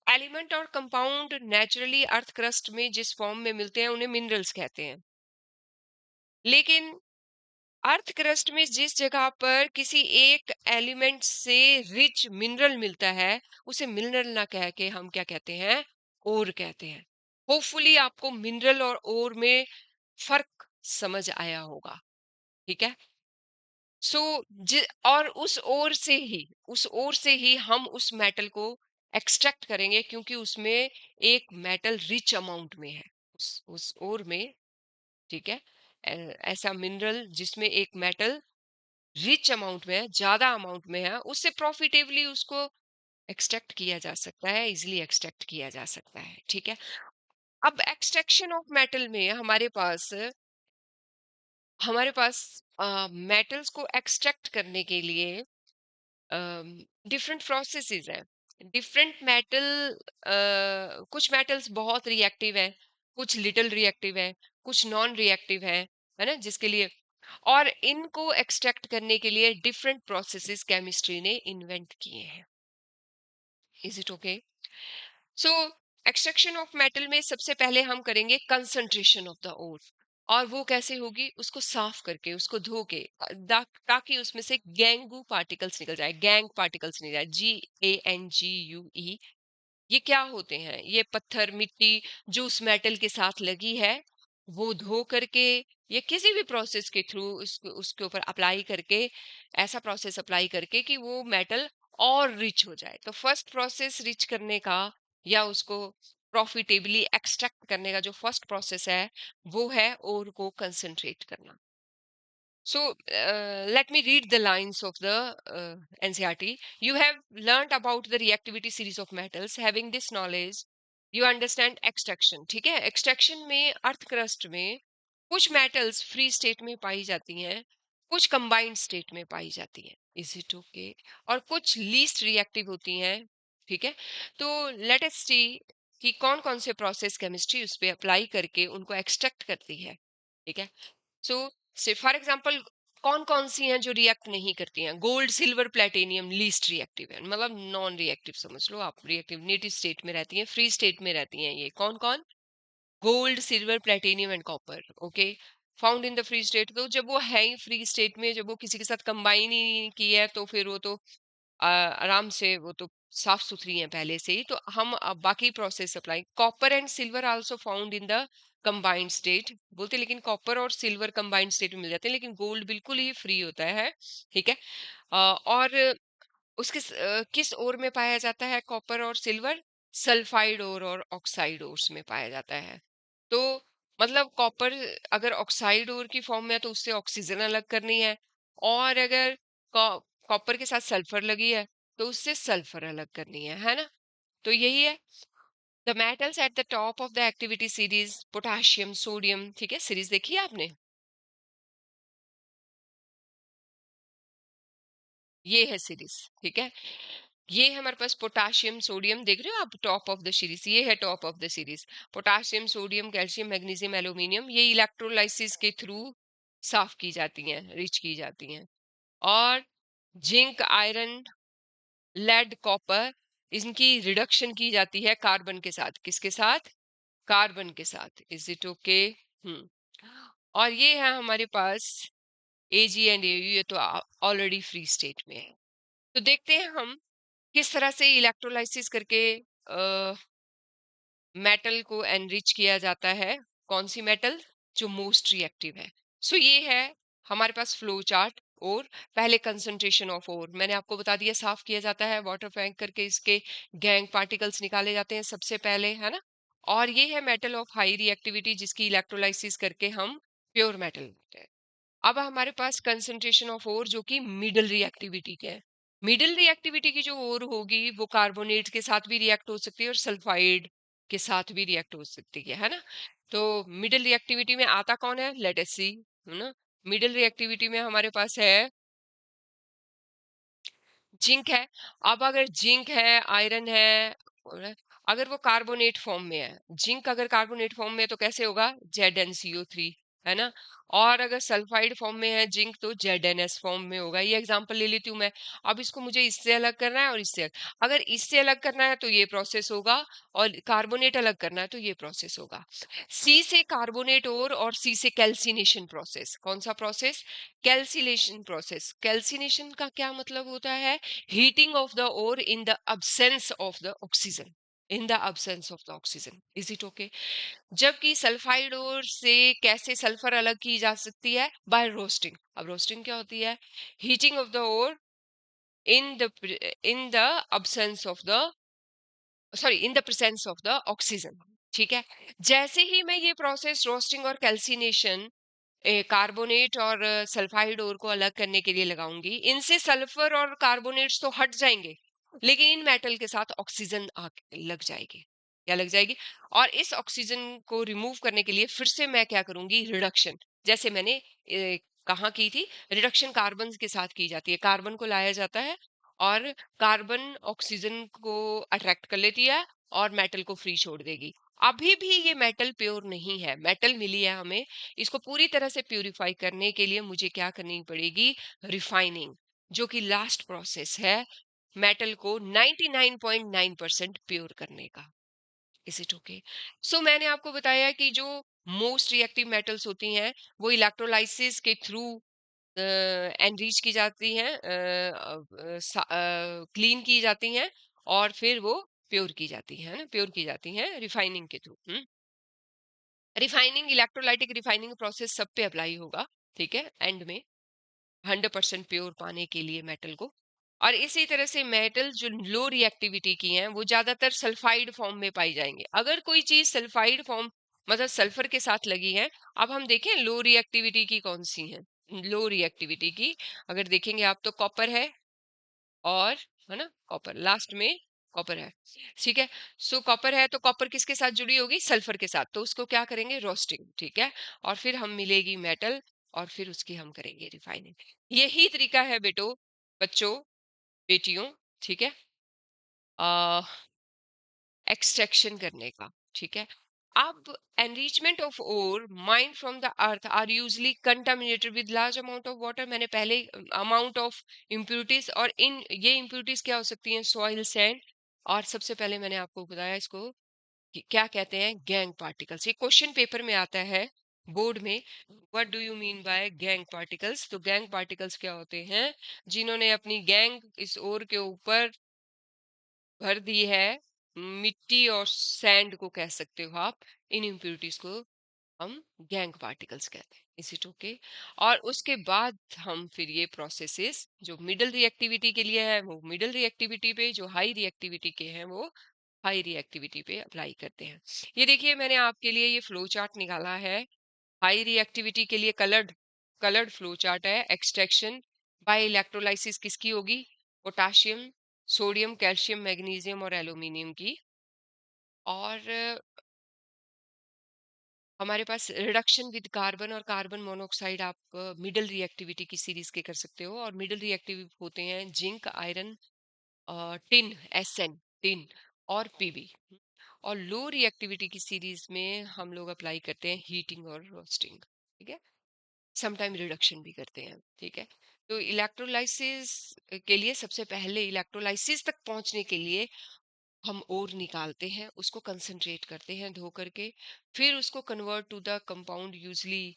एलिमेंट और कंपाउंड नेचुरली अर्थ क्रस्ट में जिस फॉर्म में मिलते हैं उन्हें मिनरल्स कहते हैं, लेकिन अर्थ क्रस्ट में जिस जगह पर किसी एक एलिमेंट से रिच मिनरल मिलता है उसे मिनरल ना कह के हम क्या कहते हैं, ओर कहते हैं। होपफुली आपको मिनरल और ओर में फर्क समझ आया होगा। ठीक है। सो और उस ओर से ही हम उस मेटल को एक्सट्रैक्ट करेंगे, क्योंकि उसमें एक मेटल रिच अमाउंट में है उस ओर में। ठीक है। ऐसा मिनरल जिसमें एक मेटल रिच अमाउंट में है, ज्यादा अमाउंट में है, उससे प्रॉफिटेबली उसको एक्सट्रैक्ट किया जा सकता है, इजिली एक्सट्रैक्ट किया जा सकता है। ठीक है। अब एक्सट्रैक्शन ऑफ मेटल में हमारे पास मेटल्स को एक्सट्रैक्ट करने के लिए डिफरेंट प्रोसेसेस हैं। डिफरेंट मेटल, कुछ मेटल्स बहुत रिएक्टिव हैं, कुछ लिटिल रिएक्टिव हैं, कुछ नॉन रिएक्टिव हैं, है ना, जिसके लिए और इनको एक्सट्रैक्ट करने के लिए डिफरेंट प्रोसेसेस केमिस्ट्री ने इन्वेंट किए हैं। Is it okay? So extraction of metal में सबसे पहले हम करेंगे कंसंट्रेशन ऑफ द ओर। और वो कैसे होगी? उसको साफ करके, उसको धो के, ताकि उसमें से गैंगू पार्टिकल्स निकल जाए, गैंग पार्टिकल्स निकल जाए, GANGUE। ये क्या होते हैं? ये पत्थर मिट्टी जो उस मेटल के साथ लगी है, वो धो करके या किसी भी प्रोसेस के थ्रू उसके ऊपर अप्लाई करके, ऐसा प्रोसेस अप्लाई करके कि वो मेटल और रिच हो जाए। तो फर्स्ट प्रोसेस रिच करने का या उसको प्रॉफिटेबली एक्सट्रैक्ट करने का जो फर्स्ट प्रोसेस है वो है ओर को कंसंट्रेट करना। So let me read the lines of the NCRT. You have learnt about the reactivity series of metals. Having this knowledge, you understand extraction. ठीक है? Extraction में अर्थ क्रस्ट में कुछ metals free state में पाई जाती हैं, कुछ combined state में पाई जाती हैं. Is it okay? और कुछ least reactive होती हैं. ठीक है? तो let us see कि कौन कौन से प्रोसेस केमिस्ट्री उस पे अप्लाई करके उनको एक्सट्रैक्ट करती है। ठीक है। सो से फॉर एग्जांपल कौन कौन सी हैं जो रिएक्ट नहीं करती हैं? Gold, silver, platinum least reactive है, मतलब नॉन रिएक्टिव समझ लो आप। रिएक्टिव नेटिव स्टेट में रहती हैं, फ्री स्टेट में रहती हैं। ये कौन कौन? Gold, silver, platinum and copper. Okay, found in the free state. तो जब वो है ही फ्री स्टेट में, जब वो किसी के साथ कंबाइन ही नहीं की है, तो फिर वो तो आराम से, वो तो साफ सुथरी हैं पहले से ही। तो हम अब बाकी process apply. Copper and silver also found in the combined state बोलते हैं, लेकिन कॉपर और सिल्वर कंबाइंड स्टेट में मिल जाते हैं, लेकिन गोल्ड बिल्कुल ही फ्री होता है। ठीक है। और उसके किस ओर में पाया जाता है कॉपर और सिल्वर? सल्फाइड ओर और ऑक्साइड ओर्स में पाया जाता है। तो मतलब कॉपर अगर ऑक्साइड ओर की फॉर्म में है तो उससे ऑक्सीजन अलग करनी है, और अगर कॉपर के साथ सल्फर लगी है तो उससे सल्फर अलग करनी है ना। तो यही है the metals at the top of the activity series, potassium, sodium. ठीक है, सीरीज देखी है आपने? ये है सीरीज। ठीक है। ये है हमारे पास पोटाशियम, सोडियम, देख रहे हो आप टॉप ऑफ द सीरीज। ये है top of the series. Potassium, sodium, calcium, magnesium, aluminium, ये इलेक्ट्रोलाइसिस के थ्रू साफ की जाती हैं, रिच की जाती हैं। और जिंक, आयरन, लेड, कॉपर, इनकी रिडक्शन की जाती है कार्बन के साथ। किसके साथ? कार्बन के साथ। Is it okay? हम्म। और ये है हमारे पास Ag एंड Au, ये तो ऑलरेडी फ्री स्टेट में है। तो देखते हैं हम किस तरह से इलेक्ट्रोलाइसिस करके मेटल को एनरिच किया जाता है। कौन सी मेटल? जो मोस्ट रिएक्टिव है। सो ये है हमारे पास फ्लो चार्ट। और पहले कंसंट्रेशन ऑफ ओर मैंने आपको बता दिया, साफ किया जाता है वाटर फेंक करके, इसके गैंग पार्टिकल्स निकाले जाते हैं सबसे पहले, है ना। और ये है मेटल ऑफ हाई रिएक्टिविटी जिसकी इलेक्ट्रोलाइसिस करके हम प्योर मेटल। अब हमारे पास कंसंट्रेशन ऑफ ओर जो कि मिडल रिएक्टिविटी के है। मिडल रिएक्टिविटी की जो ओर होगी वो कार्बोनेट के साथ भी रिएक्ट हो सकती है और सल्फाइड के साथ भी रिएक्ट हो सकती है ना। तो मिडल रिएक्टिविटी में आता कौन है? लेट अस सी, है ना। मिडल रिएक्टिविटी में हमारे पास है जिंक है। अब अगर जिंक है, आयरन है, और अगर वो कार्बोनेट फॉर्म में है, जिंक अगर कार्बोनेट फॉर्म में है तो कैसे होगा? Zn CO3। है ना। और अगर सल्फाइड फॉर्म में है जिंक तो ZnS फॉर्म में होगा। ये एग्जांपल ले लेती हूँ मैं। अब इसको मुझे इससे अलग करना है और इससे अगर इससे अलग करना है तो ये प्रोसेस होगा, और कार्बोनेट अलग करना है तो ये प्रोसेस होगा। सी से कार्बोनेट और सी से कैल्सिनेशन प्रोसेस। कौन सा प्रोसेस? Calcination process. कैल्सिनेशन का क्या मतलब होता है? Heating of the ore in the absence of the oxygen. In the absence of the oxygen, is it okay? जबकि सल्फाइड और से कैसे सल्फर अलग की जा सकती है? Bye roasting. अब रोस्टिंग क्या होती है? Heating of the ore in the in the absence of the sorry in the presence of the oxygen. ठीक है। जैसे ही मैं ये प्रोसेस रोस्टिंग और कैल्सिनेशन कार्बोनेट और सल्फाइड ओर को अलग करने के लिए लगाऊंगी, इनसे सल्फर और कार्बोनेट्स तो हट जाएंगे, लेकिन इन मेटल के साथ ऑक्सीजन लग जाएगी। क्या लग जाएगी? और इस ऑक्सीजन को रिमूव करने के लिए फिर से मैं क्या करूंगी? रिडक्शन। जैसे मैंने कहाँ की थी? रिडक्शन कार्बन के साथ की जाती है। कार्बन को लाया जाता है और कार्बन ऑक्सीजन को अट्रैक्ट कर लेती है और मेटल को फ्री छोड़ देगी। अभी भी ये मेटल प्योर नहीं है, मेटल मिली है हमें। इसको पूरी तरह से प्यूरिफाई करने के लिए मुझे क्या करनी पड़ेगी? रिफाइनिंग, जो कि लास्ट प्रोसेस है मेटल को 99.9% प्योर करने का। Is it okay? सो मैंने आपको बताया कि जो मोस्ट रिएक्टिव मेटल्स होती हैं वो इलेक्ट्रोलाइसिस के थ्रू एनरिच की जाती हैं, क्लीन की जाती हैं, और फिर वो प्योर की जाती है ना, प्योर की जाती हैं रिफाइनिंग के through. Refining, electrolytic refining process सब पे अप्लाई होगा। ठीक है, एंड में 100% प्योर पाने के लिए मेटल को। और इसी तरह से मेटल जो लो रिएक्टिविटी की हैं वो ज्यादातर सल्फाइड फॉर्म में पाई जाएंगे। अगर कोई चीज सल्फाइड फॉर्म मतलब सल्फर के साथ लगी है, अब हम देखें लो रिएक्टिविटी की कौन सी है। लो रिएक्टिविटी की अगर देखेंगे आप तो कॉपर है, और है ना, कॉपर लास्ट में कॉपर है। ठीक है। सो कॉपर है तो कॉपर किसके साथ जुड़ी होगी? सल्फर के साथ। तो उसको क्या करेंगे? रोस्टिंग। ठीक है। और फिर हम मिलेगी मेटल, और फिर उसकी हम करेंगे रिफाइनिंग। यही तरीका है बेटो, बच्चों, बेटियों, ठीक है, एक्सट्रैक्शन करने का। ठीक है। अब enrichment of ore mined from the earth are usually contaminated with large amount of water। मैंने पहले amount of impurities, और इन ये impurities क्या हो सकती हैं? soil, sand, और सबसे पहले मैंने आपको बताया इसको कि क्या कहते हैं? Gang particles. ये क्वेश्चन पेपर में आता है बोर्ड में। What do you mean by gang particles? तो गैंग पार्टिकल्स क्या होते हैं? जिन्होंने अपनी गैंग इस ओर के ऊपर भर दी है, मिट्टी और सैंड को कह सकते हो आप। इन इम्प्यूरिटीज को हम गैंग पार्टिकल्स कहते हैं। Is it okay? और उसके बाद हम फिर ये प्रोसेसेस जो मिडल रिएक्टिविटी के लिए है वो मिडल रिएक्टिविटी पे, जो हाई रिएक्टिविटी के हैं वो हाई रिएक्टिविटी पे अप्लाई करते हैं। ये देखिए मैंने आपके लिए ये फ्लो चार्ट निकाला है। हाई रिएक्टिविटी के लिए कलर्ड कलर्ड फ्लो चार्ट है। एक्सट्रैक्शन बाय इलेक्ट्रोलाइसिस किसकी होगी? पोटाशियम, सोडियम, कैल्शियम, मैग्नीशियम और एल्यूमिनियम की। और हमारे पास रिडक्शन विद कार्बन और कार्बन मोनोऑक्साइड आप मिडल रिएक्टिविटी की सीरीज के कर सकते हो। और मिडल रिएक्टिव होते हैं zinc, iron, tin, SN, tin और पीबी। और लो रिएक्टिविटी की सीरीज में हम लोग अप्लाई करते हैं हीटिंग और रोस्टिंग। ठीक है। समटाइम रिडक्शन भी करते हैं। ठीक है। तो इलेक्ट्रोलाइसिस के लिए सबसे पहले इलेक्ट्रोलाइसिस तक पहुंचने के लिए हम ओर निकालते हैं, उसको कंसंट्रेट करते हैं धो करके, फिर उसको convert to the compound, usually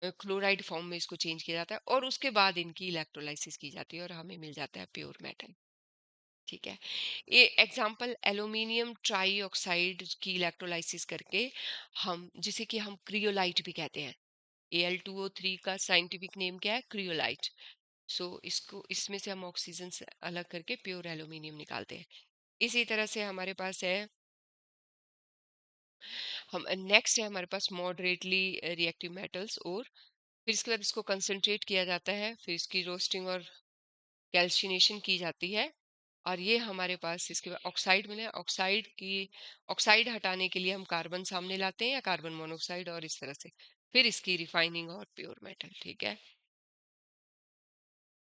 chloride form में इसको चेंज किया जाता है, और उसके बाद इनकी इलेक्ट्रोलाइसिस की जाती है और हमें मिल जाता है प्योर मेटल। ठीक है। ये एग्जांपल एल्यूमिनियम ट्राई ऑक्साइड की इलेक्ट्रोलाइसिस करके हम, जिसे कि हम क्रियोलाइट भी कहते हैं, Al2O3 का साइंटिफिक नेम क्या है? क्रियोलाइट। सो इसको, इसमें से हम ऑक्सीजन से अलग करके प्योर एल्यूमिनियम निकालते हैं। इसी तरह से हमारे पास है, हम नेक्स्ट है हमारे पास मॉडरेटली रिएक्टिव मेटल्स। और फिर इसके बाद इसको कंसंट्रेट किया जाता है, फिर इसकी रोस्टिंग और कैल्सिनेशन की जाती है। और ये हमारे पास इसके बाद ऑक्साइड मिले। ऑक्साइड की, ऑक्साइड हटाने के लिए हम कार्बन सामने लाते हैं या कार्बन मोनोऑक्साइड, और इस तरह से फिर इसकी रिफाइनिंग और प्योर मेटल। ठीक है।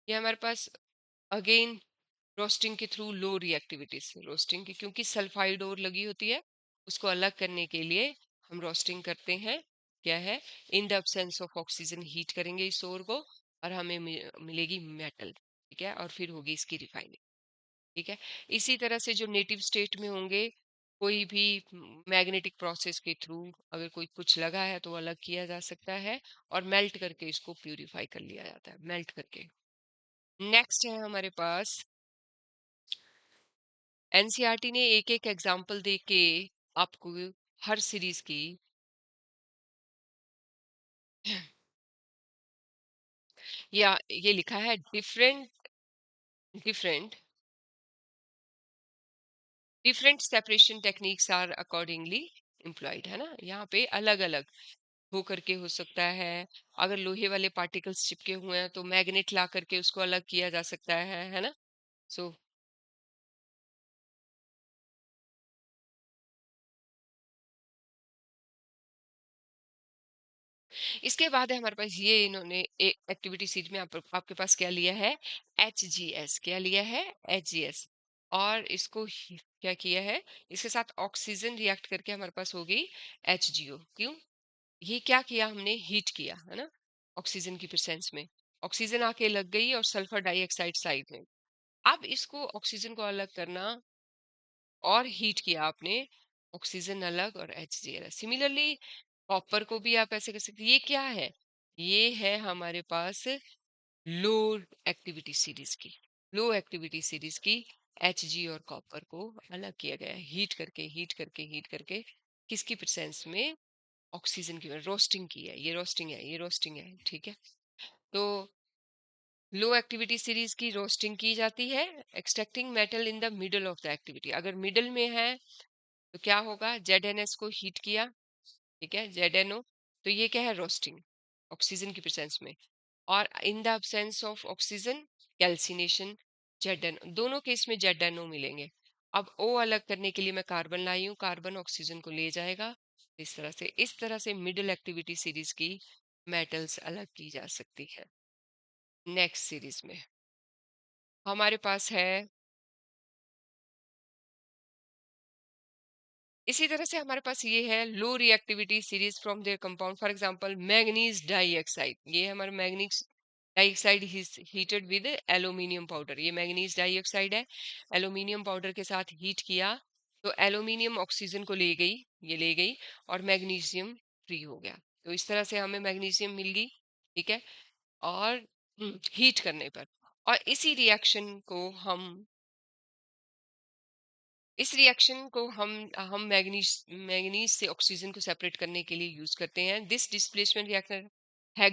ये हमारे पास अगेन रोस्टिंग के थ्रू लो रिएक्टिविटीज, रोस्टिंग की, क्योंकि सल्फाइड और लगी होती है, उसको अलग करने के लिए हम रोस्टिंग करते हैं। क्या है, in the absence of oxygen heat करेंगे इस ओर को और हमें मिलेगी मेटल, ठीक है, और फिर होगी इसकी रिफाइनिंग, ठीक है। इसी तरह से जो नेटिव स्टेट में होंगे, कोई भी मैग्नेटिक प्रोसेस के थ्रू अगर कोई कुछ लगा है तो अलग किया जा सकता है और मेल्ट करके इसको प्यूरिफाई कर लिया जाता है, मेल्ट करके। नेक्स्ट है हमारे पास, एनसीईआरटी ने एक एक एग्जांपल दे के आपको हर सीरीज की या ये लिखा है different different different separation techniques are accordingly employed, है ना, यहाँ पे अलग अलग हो करके हो सकता है। अगर लोहे वाले पार्टिकल्स चिपके हुए हैं तो मैग्नेट ला करके उसको अलग किया जा सकता है ना। सो इसके बाद है हमारे पास ये, इन्होंने एक्टिविटी सीट में आपके पास क्या लिया है, HGS, क्या लिया है, HGS, और इसको क्या किया है, इसके साथ ऑक्सीजन रिएक्ट करके हमारे पास हो गई HGO। क्यों, ये क्या किया हमने, हीट किया, है ना, ऑक्सीजन की प्रेजेंस में ऑक्सीजन आके लग गई और सल्फर डाइऑक्साइड साइड में। अब इसको ऑक्सीजन को अलग करना और हीट किया आपने, ऑक्सीजन अलग और HCl। सिमिलरली कॉपर को भी आप ऐसे कर सकते, ये क्या है, ये है हमारे पास लो एक्टिविटी सीरीज की, लो एक्टिविटी सीरीज की Hg और कॉपर को अलग किया गया है, हीट करके हीट करके हीट करके, किसकी प्रेजेंस में, ऑक्सीजन की, रोस्टिंग की है, ये रोस्टिंग है, ये रोस्टिंग है, ठीक है। तो लो एक्टिविटी सीरीज की रोस्टिंग की जाती है, extracting metal in the middle of the activity. अगर मिडल में है तो क्या होगा, ZnS को हीट किया, ठीक है, ZnO, तो ये क्या है, रोस्टिंग, ऑक्सीजन की प्रेजेंस में। और in the absence of oxygen, calcination, ZnO, दोनों केस में ZnO मिलेंगे। अब O अलग करने के लिए मैं कार्बन लाई हूँ, कार्बन ऑक्सीजन को ले जाएगा, इस तरह से मिडिल एक्टिविटी सीरीज की मेटल्स अलग की जा सकती है। नेक्स्ट सीरीज में हमारे पास है, इसी तरह से हमारे पास ये है लो reactivity series from there compound, for example manganese dioxide, ये हमारा manganese dioxide heated with aluminium powder, ये मैग्नीज डाइऑक्साइड है, एल्यूमिनियम पाउडर के साथ हीट किया तो एल्यूमिनियम ऑक्सीजन को ले गई, ये ले गई और मैग्नीशियम फ्री हो गया, तो इस तरह से हमें मैग्नीशियम मिल गई, ठीक है। और हीट करने पर, और इसी रिएक्शन को हम, इस रिएक्शन को हम मैग्नीज मैग्नीज से ऑक्सीजन को सेपरेट करने के लिए यूज करते हैं। दिस डिस्प्लेसमेंट रिएक्शन है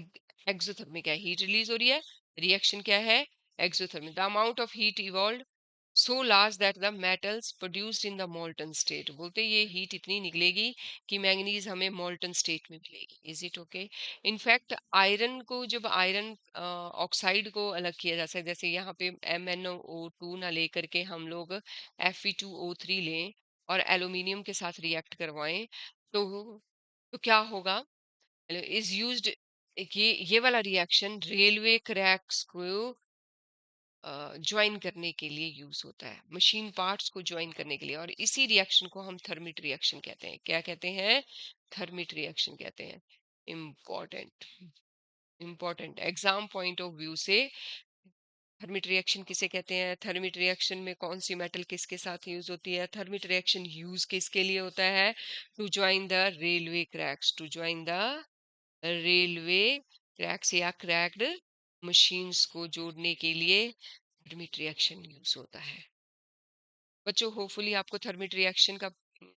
एक्सोथर्मिक, है, हीट रिलीज हो रही है, रिएक्शन क्या है, exothermic. The amount of heat evolve so large that the metals produced in the molten state, बोलते ये हीट इतनी निकलेगी कि मैंगनीज हमें molten state में मिलेगी। Is it okay, in fact iron को, जब आयरन ऑक्साइड को अलग किया जा सकता है, जैसे यहाँ पे MnO2 ना लेकर के हम लोग Fe2O3 लें और एल्यूमिनियम के साथ रिएक्ट करवाएं, तो क्या होगा, इज यूज्ड, ये वाला रिएक्शन रेलवे क्रैक्स को ज्वाइन करने के लिए यूज होता है, मशीन पार्ट्स को ज्वाइन करने के लिए, और इसी रिएक्शन को हम थर्मिट रिएक्शन कहते हैं। क्या कहते हैं, थर्मिट रिएक्शन कहते हैं। Important, important exam point of view से थर्मिट रिएक्शन किसे कहते हैं, थर्मिट रिएक्शन में कौन सी मेटल किसके साथ यूज होती है, थर्मिट रिएक्शन यूज किसके लिए होता है, to join the railway cracks, to join the railway cracks या क्रैक्ड मशीन्स को जोड़ने के लिए थर्मिट रिएक्शन यूज होता है। बच्चों होपफुली आपको थर्मिट रिएक्शन का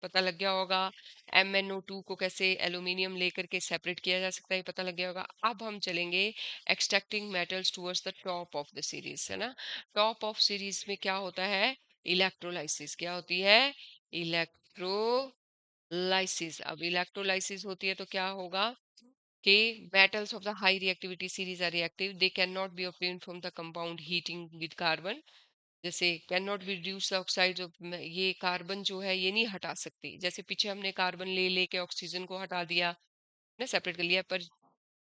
पता लग गया होगा, MnO2 को कैसे एल्यूमिनियम लेकर के सेपरेट किया जा सकता है पता लग गया होगा। अब हम चलेंगे extracting metals towards the top of the series, है ना। टॉप ऑफ सीरीज में क्या होता है, इलेक्ट्रोलाइसिस, क्या होती है, इलेक्ट्रोलाइसिस। अब इलेक्ट्रोलाइसिस होती है तो क्या होगा कि metals of the high reactivity series are reactive, they cannot be obtained from the compound heating with carbon, जैसे can not be reduce the oxide, ये कार्बन जो है ये नहीं हटा सकती, जैसे पीछे हमने कार्बन ले लेके ऑक्सीजन को हटा दिया ना, सेपरेट कर लिया, पर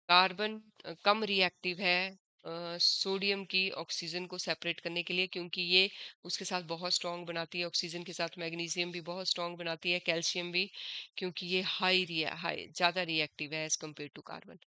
कार्बन कम रिएक्टिव है सोडियम की ऑक्सीजन को सेपरेट करने के लिए, क्योंकि ये उसके साथ बहुत स्ट्रांग बनाती है। ऑक्सीजन के साथ मैग्नीशियम भी बहुत स्ट्रांग बनाती है, कैल्शियम भी, क्योंकि ये हाई ज़्यादा रिएक्टिव है एज कम्पेयर टू कार्बन।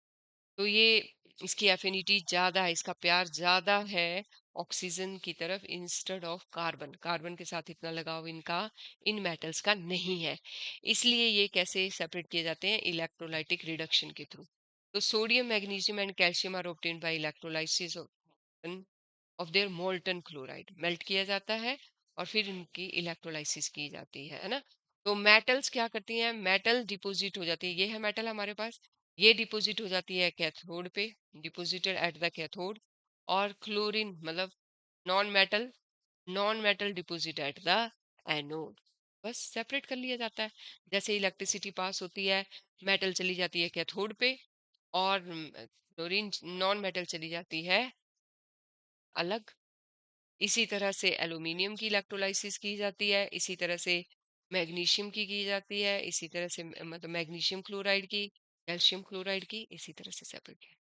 तो ये इसकी एफिनिटी ज़्यादा है, इसका प्यार ज़्यादा है ऑक्सीजन की तरफ इंस्टेड ऑफ कार्बन। कार्बन के साथ इतना लगाव इनका इन मेटल्स का नहीं है। इसलिए ये कैसे सेपरेट किए जाते हैं? इलेक्ट्रोलाइटिक रिडक्शन के थ्रू। तो sodium, magnesium and calcium are obtained by electrolysis of their molten chloride. Melt किया जाता है और फिर इनकी इलेक्ट्रोलाइसिस की जाती है ना। तो मेटल्स क्या करती हैं? मेटल डिपोजिट हो जाती है। ये है मेटल हमारे पास, ये डिपोजिट हो जाती है कैथोड पे, डिपोजिटेड एट द कैथोड। और क्लोरीन मतलब non metal, non metal deposit at the anode. बस सेपरेट कर लिया जाता है। जैसे इलेक्ट्रिसिटी पास होती है, मेटल चली जाती है कैथोड पे, और क्लोरीन नॉन मेटल चली जाती है अलग। इसी तरह से एल्यूमिनियम की इलेक्ट्रोलाइसिस की जाती है, इसी तरह से मैग्नीशियम की जाती है, इसी तरह से मतलब मैग्नीशियम क्लोराइड की, कैल्शियम क्लोराइड की, इसी तरह से सेपरेट है।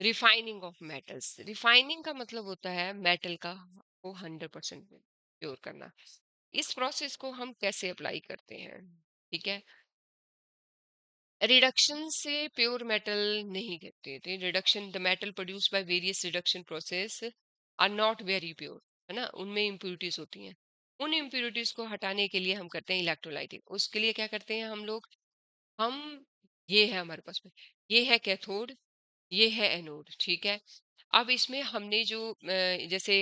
रिफाइनिंग ऑफ मेटल्स, रिफाइनिंग का मतलब होता है मेटल का को 100% प्योर करना। इस प्रोसेस को हम कैसे अप्लाई करते हैं? ठीक है, रिडक्शन से प्योर मेटल नहीं कहते थे। Reduction, the metal produce by various reduction process are not very pure, है ना, उनमें इम्प्यूरिटीज होती हैं। उन इम्प्यूरिटीज को हटाने के लिए हम करते हैं इलेक्ट्रोलाइटिंग। उसके लिए क्या करते हैं हम लोग? हम, ये है हमारे पास में, ये है कैथोड, ये है एनोड, ठीक है। अब इसमें हमने जो जैसे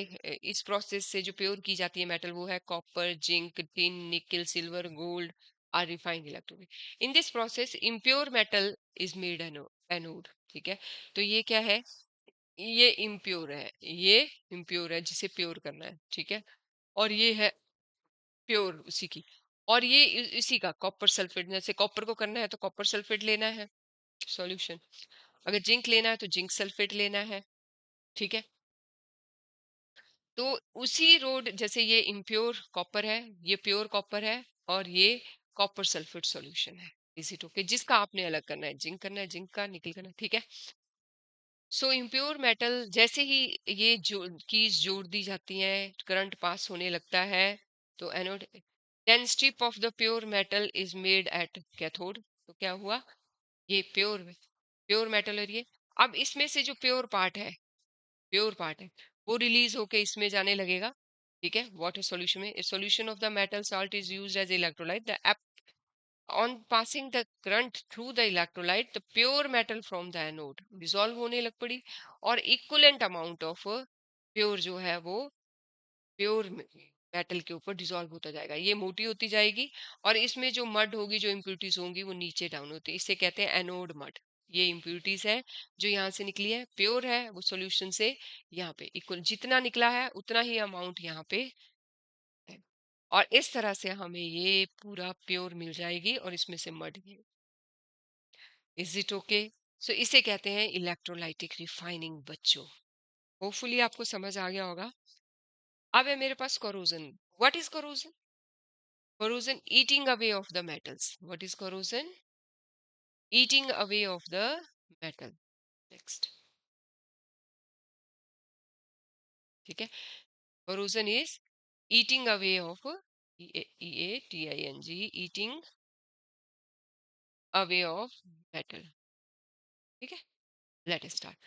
इस प्रोसेस से जो प्योर की जाती है मेटल, वो है copper, zinc, tin, nickel, silver, gold are refined electrode. In this process impure metal is made anode, ठीक है। तो ये क्या है? ये इम्प्योर है, ये इम्प्योर है जिसे प्योर करना है, ठीक है। और ये है प्योर उसी की। और ये इसी का कॉपर सल्फेट, जैसे कॉपर को करना है तो कॉपर सल्फेट लेना है सॉल्यूशन, अगर जिंक लेना है तो जिंक सल्फेट लेना है, ठीक है। तो उसी रोड, जैसे ये इम्प्योर कॉपर है, ये प्योर कॉपर है, और ये कॉपर सल्फेट सॉल्यूशन है। इसी टोके जिसका आपने अलग करना है, जिंक करना है जिंक का, निकल करना है, ठीक है। सो इम्प्योर मेटल जैसे ही ये जो कीज जोड़ दी जाती हैं, करंट पास होने लगता है, तो anode, then strip of the pure metal is made at cathode. तो क्या हुआ? ये प्योर प्योर मेटल है ये। अब इसमें से जो प्योर पार्ट है वो रिलीज होके इसमें जाने लगेगा, ठीक है, वाटर सॉल्यूशन में। Solution of the metal salt is used as electrolyte. The on passing the current through the electrolyte, the pure metal from the anode dissolve होने लग पड़ी, और equivalent amount of प्योर जो है वो प्योर मेटल के ऊपर डिसॉल्व होता जाएगा, ये मोटी होती जाएगी, और इसमें जो मड होगी, जो इम्प्यूरिटीज होंगी, वो नीचे डाउन होती है। इसे कहते हैं एनोड मड। ये इम्प्यूरिटीज है जो यहाँ से निकली है, प्योर है वो सॉल्यूशन से, यहाँ पे इक्वल जितना निकला है उतना ही अमाउंट यहाँ पे है। और इस तरह से हमें ये पूरा प्योर मिल जाएगी, और इसमें से mud. Is it okay? So इसे कहते हैं इलेक्ट्रोलाइटिक रिफाइनिंग बच्चों। होपफुली आपको समझ आ गया होगा। अब है मेरे पास corrosion. What is corrosion? Corrosion eating away of the metals. What is corrosion? Eating away of the metal. Next, ठीक है। Corrosion is eating away of, EATING, eating away of metal, ठीक है। Let us start.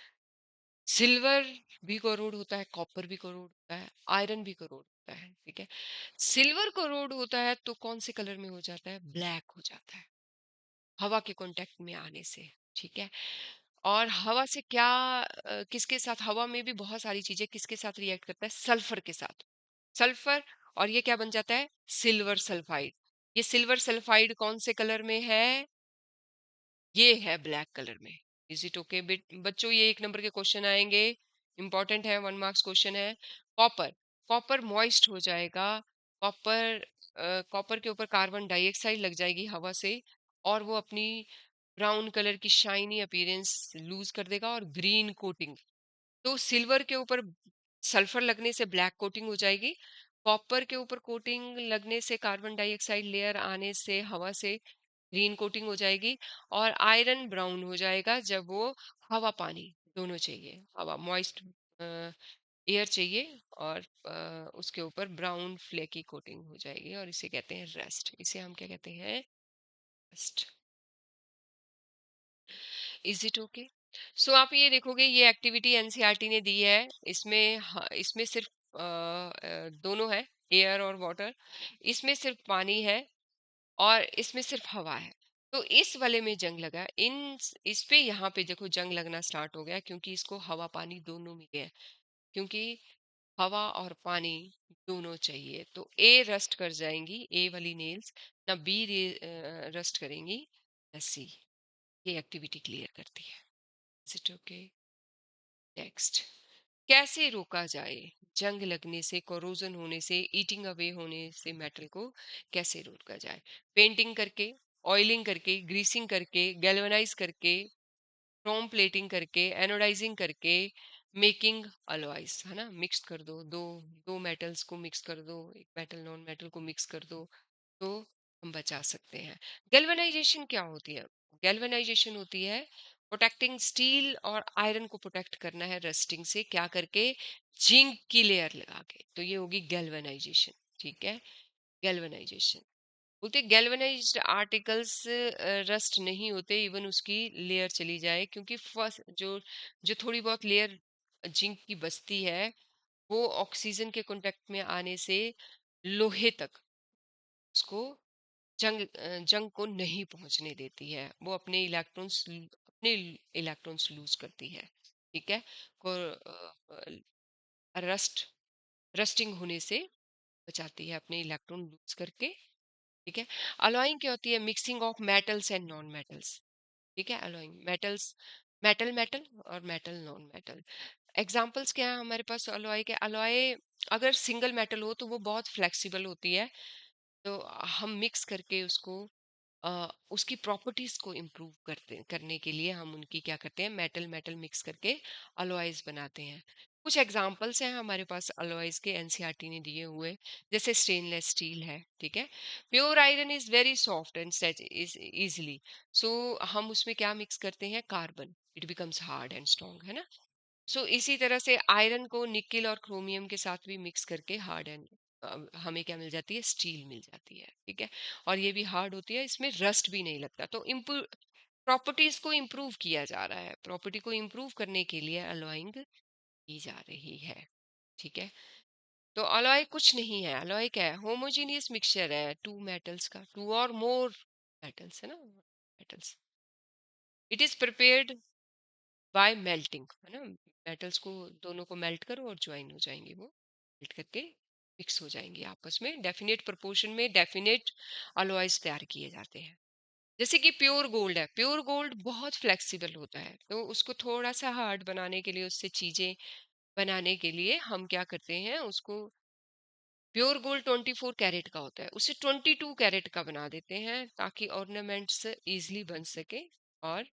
सिल्वर भी corrode होता है, copper भी corrode होता है, आयरन भी कोरोड होता है, ठीक है। सिल्वर कोरोड होता है तो कौन से कलर में हो जाता है? ब्लैक हो जाता है, हवा के कांटेक्ट में आने से, ठीक है। और हवा से क्या किसके साथ? हवा में भी बहुत सारी चीजें किसके साथ रिएक्ट करता है? सल्फर के साथ। सल्फर, और ये क्या बन जाता है? Silver sulphide. ये सिल्वर सल्फाइड कौन से कलर में है? ये है ब्लैक कलर में। इज इट ओके बच्चों? ये 1 नंबर के क्वेश्चन आएंगे, इंपॉर्टेंट है, 1 मार्क्स क्वेश्चन है। कॉपर, कॉपर मॉइस्ट हो जाएगा। कॉपर, कॉपर के ऊपर कार्बन डाइऑक्साइड लग जाएगी हवा से, और वो अपनी ब्राउन कलर की शाइनी अपीयरेंस लूज कर देगा, और ग्रीन कोटिंग। तो सिल्वर के ऊपर सल्फर लगने से ब्लैक कोटिंग हो जाएगी, कॉपर के ऊपर कोटिंग लगने से, कार्बन डाइऑक्साइड लेयर आने से हवा से ग्रीन कोटिंग हो जाएगी, और आयरन ब्राउन हो जाएगा जब वो हवा पानी दोनों चाहिए, हवा मॉइस्ट एयर चाहिए, और उसके ऊपर ब्राउन फ्लेकी कोटिंग हो जाएगी, और इसे कहते हैं रस्ट। इसे हम क्या कहते हैं? Rust. Is it okay? So आप ये देखोगे, ये एक्टिविटी एनसीईआरटी ने दी है, इसमें इसमें सिर्फ दोनों है, एयर और वाटर। इसमें सिर्फ पानी है, और इसमें सिर्फ हवा है। तो इस वाले में जंग लगा, इस पे यहाँ पे देखो जंग लगना स्टार्ट हो गया, क्योंकि इसको हवा पानी दोनों मिले हैं। क्योंकि हवा और पानी दोनों चाहिए, तो ए रस्ट कर जाएंगी, ए वाली नेल्स, ना बी रस्ट करेंगी, ना सी। ये एक्टिविटी क्लियर करती है। Is it okay? नेक्स्ट, कैसे रोका जाए जंग लगने से, कोरोजन होने से, ईटिंग अवे होने से मेटल को कैसे रोका जाए? पेंटिंग करके, ऑयलिंग करके, ग्रीसिंग करके, गैल्वेनाइज करके, क्रोम प्लेटिंग करके, एनोडाइजिंग करके, मेकिंग अलॉयज, है ना, मिक्स कर दो, दो दो मेटल्स को मिक्स कर दो, एक मेटल नॉन मेटल को मिक्स कर दो, तो हम बचा सकते हैं। गैल्वेनाइजेशन क्या होती है? गैल्वेनाइजेशन होती है प्रोटेक्टिंग स्टील और आयरन को प्रोटेक्ट करना है रस्टिंग से, क्या करके? जिंक की लेयर लगा के, तो ये होगी गैल्वेनाइजेशन। ठीक है, गैल्वेनाइजेशन बोलते, गैल्वेनाइज्ड आर्टिकल्स रस्ट नहीं होते इवन उसकी लेयर चली जाए, क्योंकि फर्स्ट जो थोड़ी बहुत लेयर जिंक की बचती है, वो ऑक्सीजन के कांटेक्ट में आने से लोहे तक उसको जंग को नहीं पहुंचने देती है, वो अपने इलेक्ट्रॉन्स लूज करती है। ठीक है, को रस्ट रस्टिंग होने से बचाती है, अपने इलेक्ट्रॉन लूज करके। ठीक है, अलॉइंग क्या होती है? Mixing of metals and non metals. ठीक है, अलॉइंग मेटल्स, मेटल मेटल और मेटल नॉन मेटल। एग्जांपल्स क्या है हमारे पास अलॉय के? अलॉय अगर सिंगल मेटल हो तो वो बहुत फ्लेक्सिबल होती है, तो हम मिक्स करके उसको उसकी प्रॉपर्टीज को इम्प्रूव करने के लिए हम उनकी क्या करते हैं, मेटल मेटल मिक्स करके अलॉयज बनाते हैं। कुछ एग्जांपल्स हैं हमारे पास अलॉयज के, एनसीईआरटी ने दिए हुए, जैसे स्टेनलेस स्टील है। ठीक है, pure iron is very soft and set is easily, so हम उसमें क्या मिक्स करते हैं? Carbon, it becomes hard and strong, है ना। सो इसी तरह से आयरन को निकेल और क्रोमियम के साथ भी मिक्स करके हार्ड एंड हमें क्या मिल जाती है? स्टील मिल जाती है। ठीक है, और ये भी हार्ड होती है, इसमें रस्ट भी नहीं लगता। तो प्रॉपर्टीज को इम्प्रूव किया जा रहा है, प्रॉपर्टी को इम्प्रूव करने के लिए अलॉइंग की जा रही है। ठीक है, तो अलॉय कुछ नहीं है, अलॉय क्या है? होमोजीनियस मिक्सचर है टू मेटल्स का, टू और मोर मेटल्स, है ना, metals. It is prepared by melting, है ना, मेटल्स को दोनों को मेल्ट करो और ज्वाइन हो जाएंगे, वो मेल्ट करके मिक्स हो जाएंगे आपस में, डेफिनेट प्रोपोर्शन में डेफिनेट अलॉयज तैयार किए जाते हैं। जैसे कि प्योर गोल्ड है, प्योर गोल्ड बहुत फ्लेक्सिबल होता है, तो उसको थोड़ा सा हार्ड बनाने के लिए, उससे चीजें बनाने के लिए हम क्या करते हैं, उसको प्योर गोल्ड 24 कैरेट का होता है, उसे 22 कैरेट का बना देते हैं, ताकि ऑर्नामेंट्स इजिली बन सके, और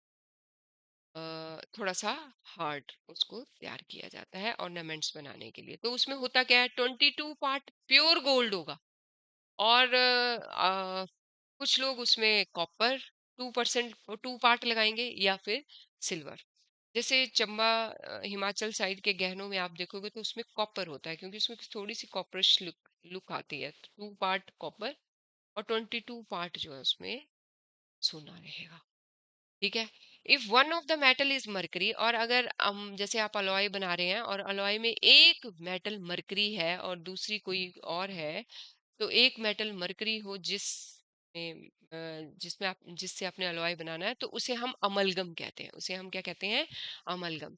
थोड़ा सा हार्ड उसको तैयार किया जाता है ऑर्नामेंट्स बनाने के लिए। तो उसमें होता क्या है, 22 पार्ट प्योर गोल्ड होगा, और कुछ लोग उसमें कॉपर 2% 2 पार्ट लगाएंगे, या फिर सिल्वर। जैसे चंबा हिमाचल साइड के गहनों में आप देखोगे तो उसमें कॉपर होता है, क्योंकि उसमें थोड़ी सी कॉपरिश लुक आती है। 2 पार्ट कॉपर और 22 पार्ट जो है उसमें सोना रहेगा। ठीक है, if one of the metal is mercury, और अगर हम जैसे आप अलॉय बना रहे हैं और अलॉय में एक मेटल मरकरी है और दूसरी कोई और है, तो एक मेटल मरकरी हो जिसमें आप जिससे आपने अलॉय बनाना है, तो उसे हम अमलगम कहते हैं, उसे हम क्या कहते हैं? अमलगम।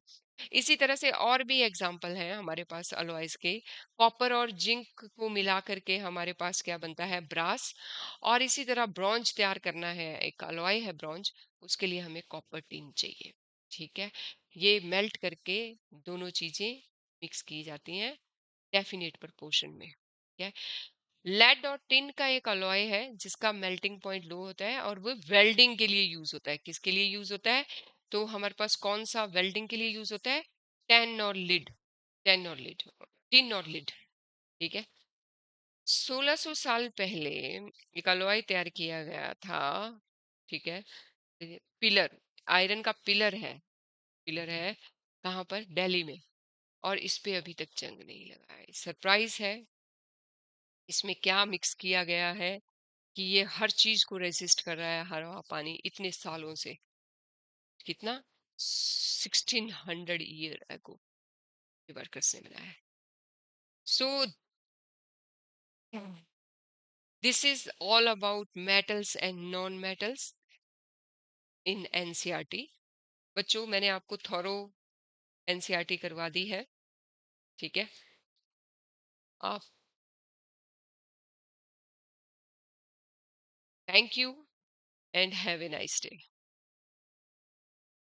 इसी तरह से और भी एग्जाम्पल हैं हमारे पास अलॉयज के। कॉपर और जिंक को मिला करके हमारे पास क्या बनता है? ब्रास। और इसी तरह ब्रॉन्ज तैयार करना है, एक अलॉय है ब्रॉन्ज, उसके लिए हमें कॉपर टिन चाहिए। ठीक है, ये मेल्ट करके दोनों चीजें मिक्स की जाती हैं डेफिनेट प्रोपोर्शन में। ठीक है, लेड और टिन का एक अलॉय है जिसका मेल्टिंग पॉइंट लो होता है, और वो वेल्डिंग के लिए यूज होता है। किसके लिए यूज होता है? तो हमारे पास कौन सा वेल्डिंग के लिए यूज होता है? टेन और लिड, टेन और लिड, टिन और लिड। ठीक है, 1600 साल पहले एक अलॉय तैयार किया गया था। ठीक है, पिलर, आयरन का पिलर है, पिलर है, कहाँ पर? दिल्ली में। और इस पे अभी तक जंग नहीं लगा है। सरप्राइज है, इसमें क्या मिक्स किया गया है कि ये हर चीज को रेजिस्ट कर रहा है, हवा पानी इतने सालों से। कितना? 1600 ईयर अगो ये वर्कर्स ने बनाया है। So this is all about metals and non metals in NCERT. बच्चों, मैंने आपको थॉरो एनसीईआरटी करवा दी है, ठीक है? आप, thank you and have a nice day.